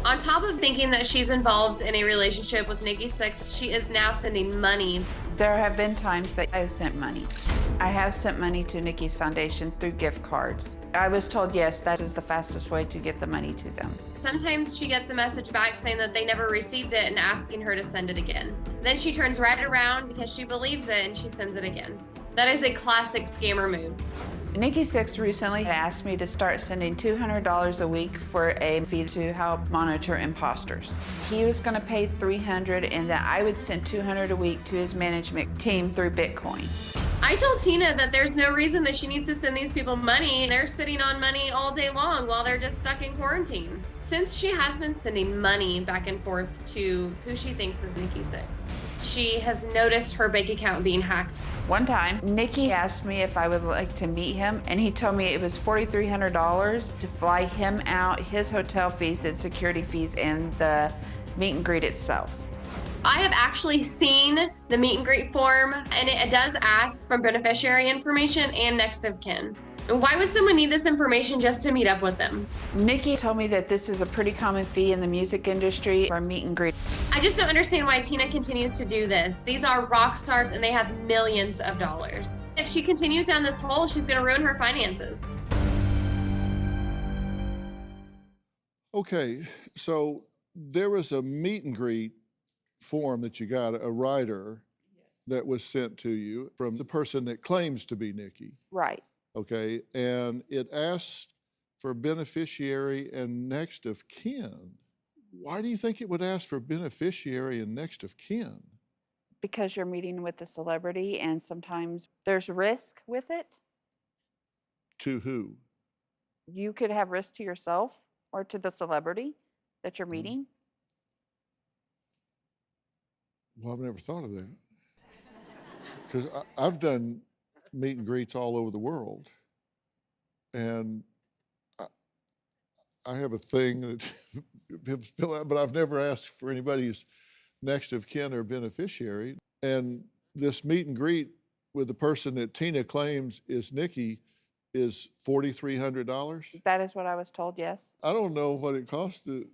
On top of thinking that she's involved in a relationship with Nikki Sixx, she is now sending money. There have been times that I've sent money. I have sent money to Nikki's foundation through gift cards. I was told, yes, that is the fastest way to get the money to them. Sometimes she gets a message back saying that they never received it and asking her to send it again. Then she turns right around because she believes it and she sends it again. That is a classic scammer move. Nikki Sixx recently asked me to start sending $200 a week for a fee to help monitor imposters. He was going to pay $300 and that I would send $200 a week to his management team through Bitcoin. I told Tina that there's no reason that she needs to send these people money. They're sitting on money all day long while they're just stuck in quarantine. Since she has been sending money back and forth to who she thinks is Nikki Sixx, she has noticed her bank account being hacked. One time, Nikki asked me if I would like to meet him, and he told me it was $4,300 to fly him out, his hotel fees and security fees, and the meet and greet itself. I have actually seen the meet and greet form, and it does ask for beneficiary information and next of kin. Why would someone need this information just to meet up with them? Nikki told me that this is a pretty common fee in the music industry for a meet and greet. I just don't understand why Tina continues to do this. These are rock stars and they have millions of dollars. If she continues down this hole, she's gonna ruin her finances. Okay, so there was a meet and greet form that you got, a writer that was sent to you from the person that claims to be Nikki. Right. Okay, and it asked for beneficiary and next of kin. Why do you think it would ask for beneficiary and next of kin? Because you're meeting with the celebrity and sometimes there's risk with it. To who? You could have risk to yourself or to the celebrity that you're meeting. Well, I've never thought of that. Because I've done meet and greets all over the world. And I have a thing that people fill out, but I've never asked for anybody's next of kin or beneficiary. And this meet and greet with the person that Tina claims is Nikki is $4,300. That is what I was told, yes. I don't know what it costs to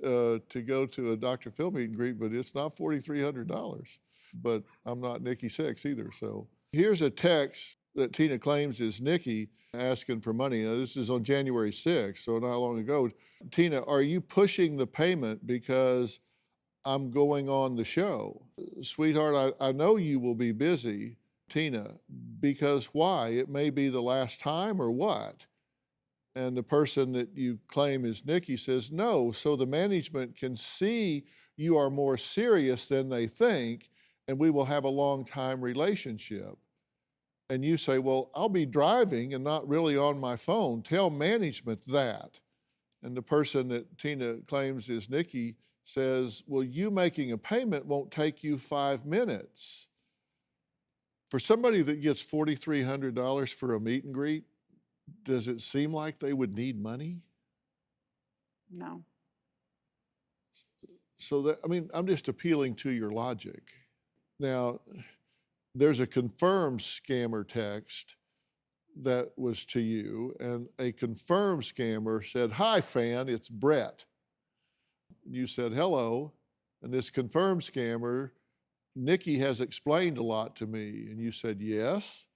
go to a Dr. Phil meet and greet, but it's not $4,300. But I'm not Nikki Sixx either, so. Here's a text that Tina claims is Nikki asking for money. Now, this is on January 6th, so not long ago. Tina, are you pushing the payment because I'm going on the show? Sweetheart, I know you will be busy, Tina, because why? It may be the last time or what? And the person that you claim is Nikki says, no, so the management can see you are more serious than they think, and we will have a long-time relationship. And you say, well, I'll be driving and not really on my phone. Tell management that. And the person that Tina claims is Nikki says, well, you making a payment won't take you 5 minutes. For somebody that gets $4,300 for a meet and greet, does it seem like they would need money? No. So that, I mean, I'm just appealing to your logic. Now, there's a confirmed scammer text that was to you, and a confirmed scammer said, hi, fan, it's Brett. You said, hello, and this confirmed scammer, Nikki has explained a lot to me, and you said, yes.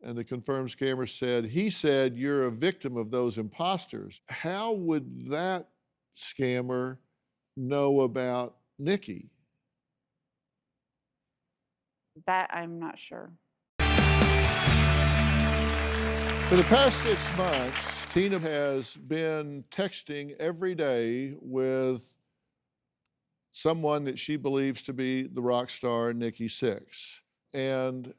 And the confirmed scammer said, he said, you're a victim of those imposters. How would that scammer know about Nikki? That I'm not sure. For the past 6 months, Tina has been texting every day with someone that she believes to be the rock star Nikki Sixx. And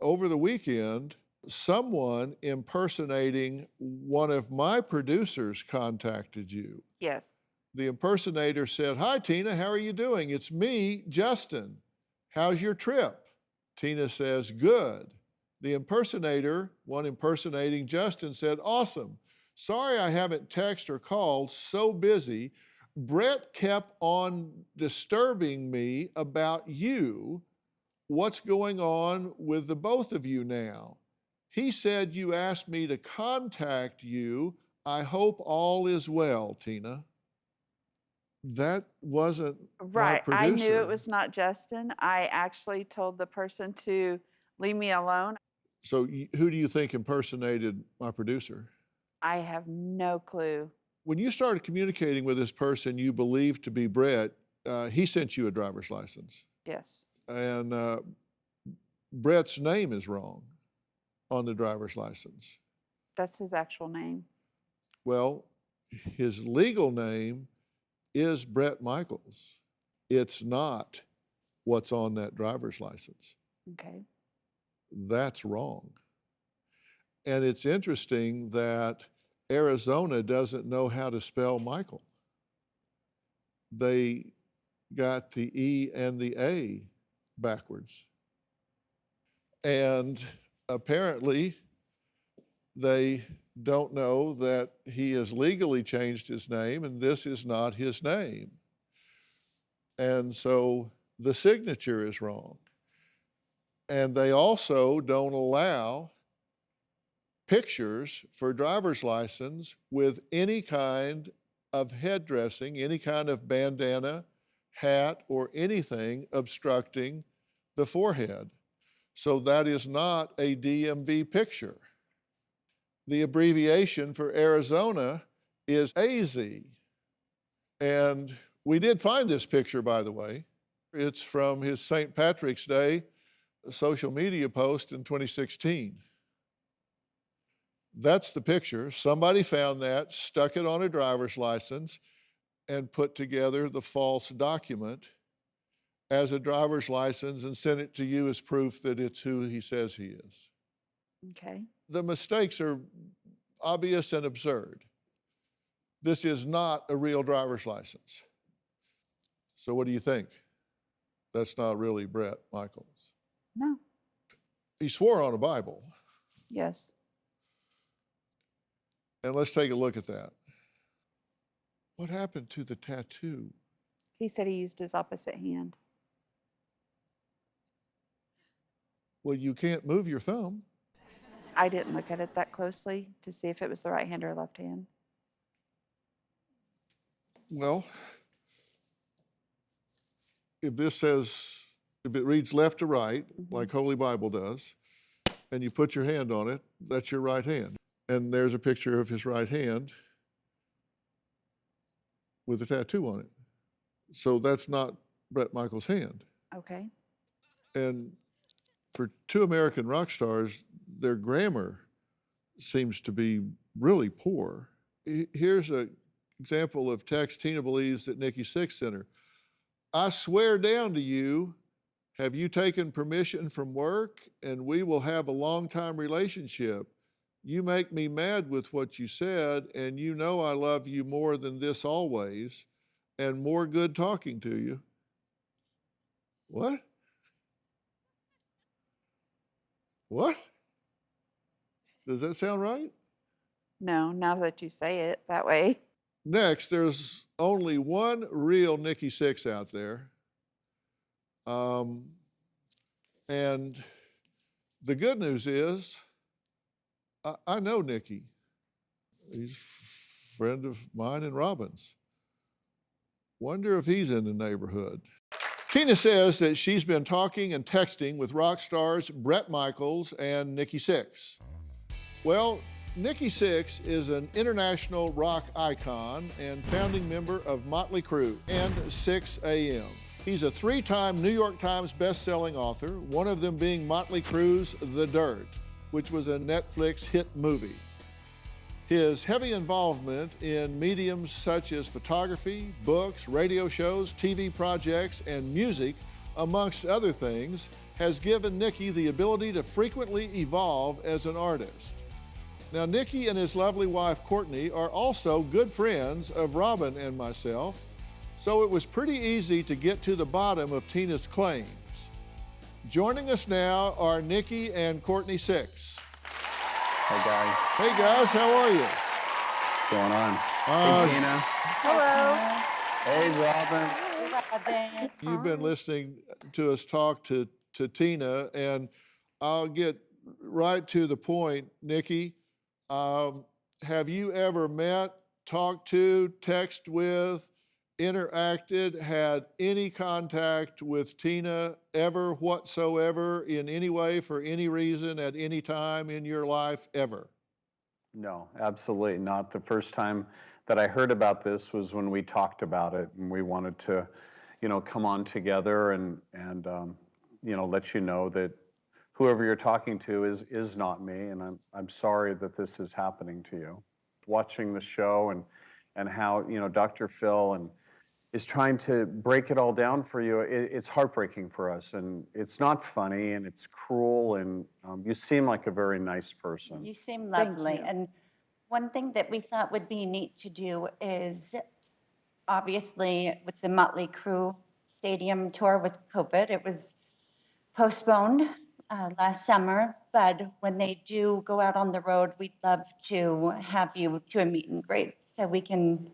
over the weekend, someone impersonating one of my producers contacted you. Yes. The impersonator said, hi, Tina, how are you doing? It's me, Justin. How's your trip? Tina says, good. The impersonator, one impersonating Justin, said, awesome. Sorry I haven't texted or called, so busy. Brett kept on disturbing me about you. What's going on with the both of you now? He said you asked me to contact you. I hope all is well, Tina. That wasn't Right. my I producer. knew it was not Justin. I actually told the person to leave me alone. So who do you think impersonated my producer? I have no clue. When you started communicating with this person you believed to be Brett, he sent you a driver's license. Yes. And Brett's name is wrong on the driver's license. That's his actual name. Well, his legal name is Brett Michaels. It's not what's on that driver's license. Okay. That's wrong. And it's interesting that Arizona doesn't know how to spell Michael. They got the E and the A backwards. And apparently they don't know that he has legally changed his name and this is not his name. And so the signature is wrong. And they also don't allow pictures for driver's license with any kind of head dressing, any kind of bandana, hat, or anything obstructing the forehead. So that is not a DMV picture. The abbreviation for Arizona is AZ. And we did find this picture, by the way. It's from his St. Patrick's Day social media post in 2016. That's the picture. Somebody found that, stuck it on a driver's license, and put together the false document as a driver's license and sent it to you as proof that it's who he says he is. Okay. The mistakes are obvious and absurd. This is not a real driver's license. So what do you think? That's not really Brett Michaels. No. He swore on a Bible. Yes. And let's take a look at that. What happened to the tattoo? He said he used his opposite hand. Well, you can't move your thumb. I didn't look at it that closely to see if it was the right hand or left hand. Well, if it reads left to right, like Holy Bible does, and you put your hand on it, that's your right hand. And there's a picture of his right hand with a tattoo on it. So that's not Bret Michaels' hand. Okay. And for two American rock stars, their grammar seems to be really poor. Here's an example of text Tina believes that Nikki Sixx sent her. I swear down to you, have you taken permission from work? And we will have a long-time relationship. You make me mad with what you said, and you know I love you more than this always, and more good talking to you. What? What? Does that sound right? No, now that you say it that way. Next, there's only one real Nikki Sixx out there. And the good news is, I know Nikki. He's a friend of mine and Robin's. Wonder if he's in the neighborhood. Tina says that she's been talking and texting with rock stars Bret Michaels and Nikki Sixx. Well, Nikki Sixx is an international rock icon and founding member of Motley Crue and 6 AM. He's a 3-time New York Times best-selling author, one of them being Motley Crue's The Dirt, which was a Netflix hit movie. His heavy involvement in mediums such as photography, books, radio shows, TV projects, and music, amongst other things, has given Nikki the ability to frequently evolve as an artist. Now, Nikki and his lovely wife, Courtney, are also good friends of Robin and myself, so it was pretty easy to get to the bottom of Tina's claims. Joining us now are Nikki and Courtney Sixx. Hey, guys. Hey, guys, how are you? What's going on? Hey, Tina. Hello. Hey, Robin. You've been listening to us talk to Tina, and I'll get right to the point. Nikki, have you ever met, talked to, texted with, interacted, had any contact with Tina ever whatsoever in any way, for any reason, at any time in your life ever? No, absolutely not. The first time that I heard about this was when we talked about it, and we wanted to, come on together and let you know that whoever you're talking to is not me, and I'm sorry that this is happening to you. Watching the show and how Dr. Phil is trying to break it all down for you, it's heartbreaking for us, and it's not funny, and it's cruel, and you seem like a very nice person. You seem lovely. And one thing that we thought would be neat to do is, obviously, with the Motley Crue stadium tour with COVID, it was postponed last summer, but when they do go out on the road, we'd love to have you to a meet and greet so we can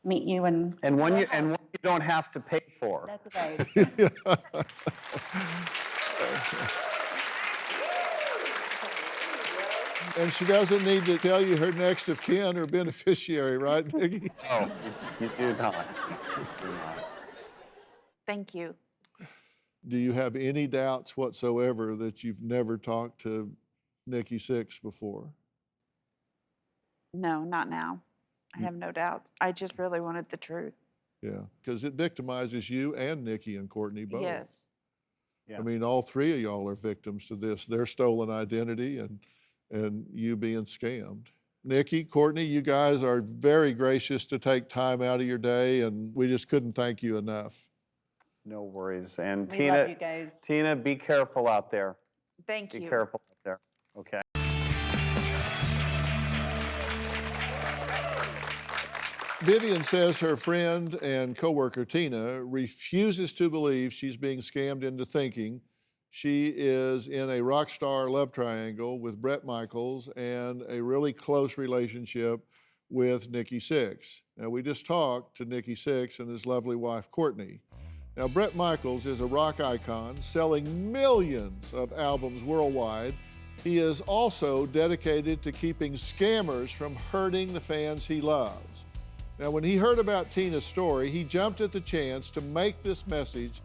meet you and one you don't have to pay for. That's right. And she doesn't need to tell you her next of kin or beneficiary, right, Nikki? No, you do not. Thank you. Do you have any doubts whatsoever that you've never talked to Nikki Sixx before? No, not now. I have no doubts. I just really wanted the truth. Yeah, because it victimizes you and Nikki and Courtney both. Yes. Yeah. I mean, all three of y'all are victims to this. Their stolen identity and you being scammed. Nikki, Courtney, you guys are very gracious to take time out of your day, and we just couldn't thank you enough. No worries. And We Tina, love you guys. Tina, be careful out there. Thank Be you. careful out there. Okay. Vivian says her friend and coworker Tina refuses to believe she's being scammed into thinking she is in a rock star love triangle with Bret Michaels and a really close relationship with Nikki Sixx. Now, we just talked to Nikki Sixx and his lovely wife, Courtney. Now, Bret Michaels is a rock icon selling millions of albums worldwide. He is also dedicated to keeping scammers from hurting the fans he loves. Now, when he heard about Tina's story, he jumped at the chance to make this message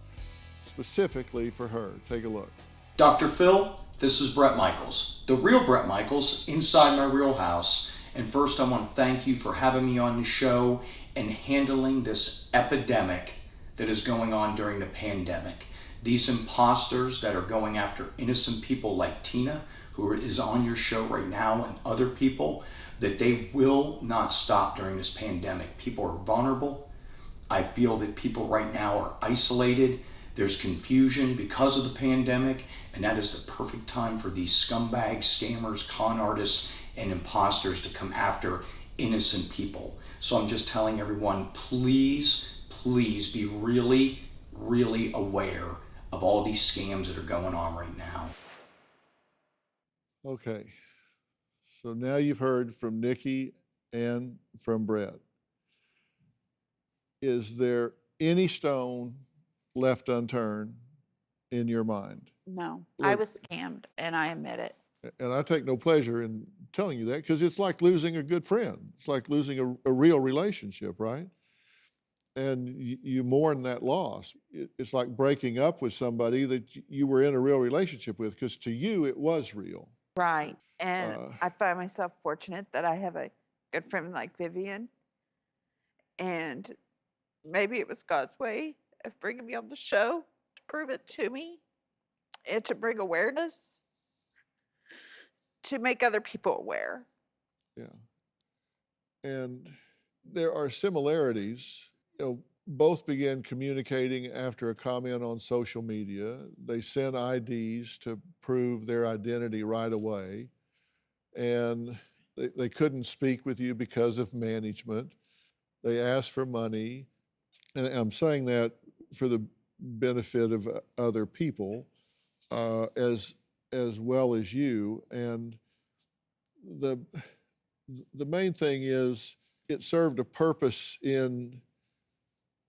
specifically for her. Take a look. Dr. Phil, This is Brett Michaels, the real Brett Michaels, inside my real house. And first I want to thank you for having me on the show and handling this epidemic that is going on during the pandemic. These imposters that are going after innocent people like Tina, who is on your show right now, and other people, that they will not stop during this pandemic. People are vulnerable. I feel that people right now are isolated. There's confusion because of the pandemic, and that is the perfect time for these scumbags, scammers, con artists, and imposters to come after innocent people. So I'm just telling everyone, please, please be really, really aware of all these scams that are going on right now. Okay, so now you've heard from Nikki and from Brett. Is there any stone left unturned in your mind? No, Look, I was scammed, and I admit it. and I take no pleasure in telling you that, because it's like losing a good friend. It's like losing a real relationship, right? And you mourn that loss. It's like breaking up with somebody that you were in a real relationship with, because to you it was real. Right. And I find myself fortunate that I have a good friend like Vivian. And maybe it was God's way of bringing me on the show to prove it to me and to bring awareness, to make other people aware. Yeah. And there are similarities. You know, both began communicating after a comment on social media. They sent IDs to prove their identity right away. And they couldn't speak with you because of management. They asked for money. And I'm saying that for the benefit of other people, as well as you. And the main thing is, it served a purpose in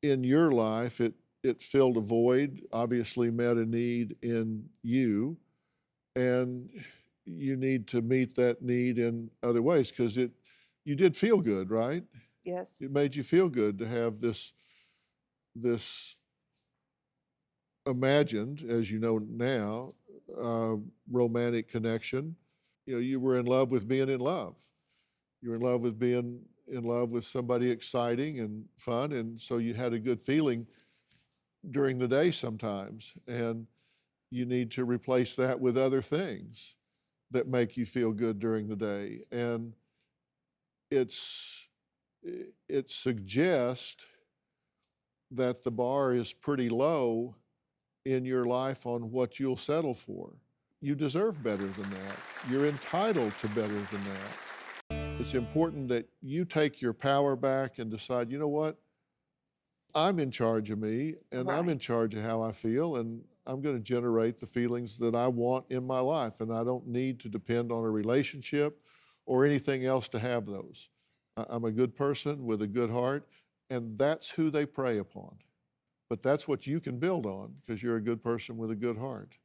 your life. It filled a void, obviously met a need in you, and you need to meet that need in other ways, because you did feel good, right? Yes. It made you feel good to have this imagined, as you know now, romantic connection. You know, you were in love with being in love. You were in love with being in love with somebody exciting and fun, and so you had a good feeling during the day sometimes, and you need to replace that with other things that make you feel good during the day. And it suggests that the bar is pretty low in your life on what you'll settle for. You deserve better than that. You're entitled to better than that. It's important that you take your power back and decide, you know what? I'm in charge of me, and I'm in charge of how I feel, and I'm going to generate the feelings that I want in my life, and I don't need to depend on a relationship or anything else to have those. I'm a good person with a good heart, and that's who they prey upon. But that's what you can build on, because you're a good person with a good heart.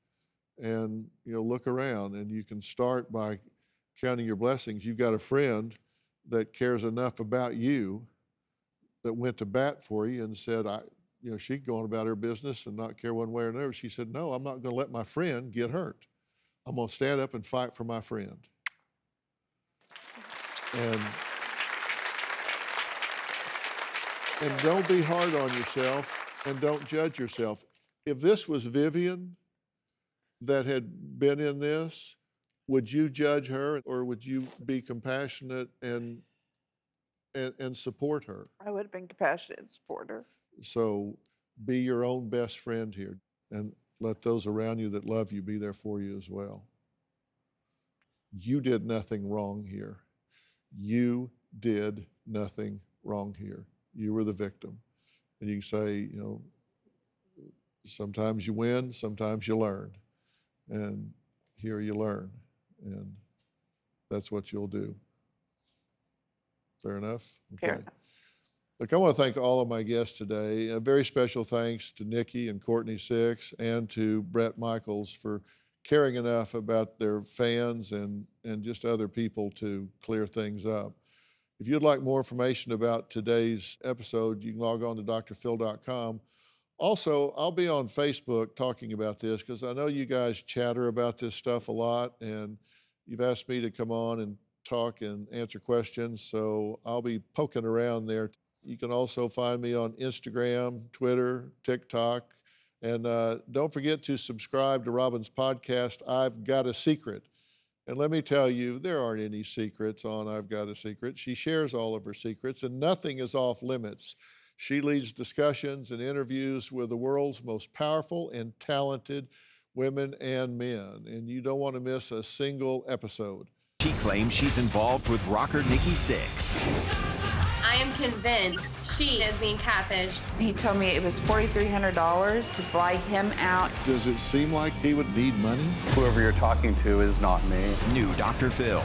And, you know, look around, and you can start by counting your blessings. You've got a friend that cares enough about you that went to bat for you and said, she'd go on about her business and not care one way or another. She said, no, I'm not going to let my friend get hurt. I'm going to stand up and fight for my friend. And don't be hard on yourself, and don't judge yourself. If this was Vivian that had been in this, would you judge her, or would you be compassionate and support her? I would have been compassionate and support her. So be your own best friend here, and let those around you that love you be there for you as well. You did nothing wrong here. You did nothing wrong here. You were the victim. And you can say, sometimes you win, sometimes you learn. And here you learn. And that's what you'll do. Fair enough? Okay. Fair enough. Look, I want to thank all of my guests today. A very special thanks to Nikki and Courtney Six, and to Brett Michaels for caring enough about their fans and just other people to clear things up. If you'd like more information about today's episode, you can log on to drphil.com. Also, I'll be on Facebook talking about this because I know you guys chatter about this stuff a lot, and you've asked me to come on and talk and answer questions, so I'll be poking around there. You can also find me on Instagram, Twitter, TikTok, and don't forget to subscribe to Robin's podcast, I've Got a Secret. And let me tell you, there aren't any secrets on I've Got a Secret. She shares all of her secrets, and nothing is off limits. She leads discussions and interviews with the world's most powerful and talented women and men, and you don't want to miss a single episode. She claims she's involved with rocker Nikki Sixx. I am convinced she is being catfished. He told me it was $4,300 to fly him out. Does it seem like he would need money? Whoever you're talking to is not me. New Dr. Phil.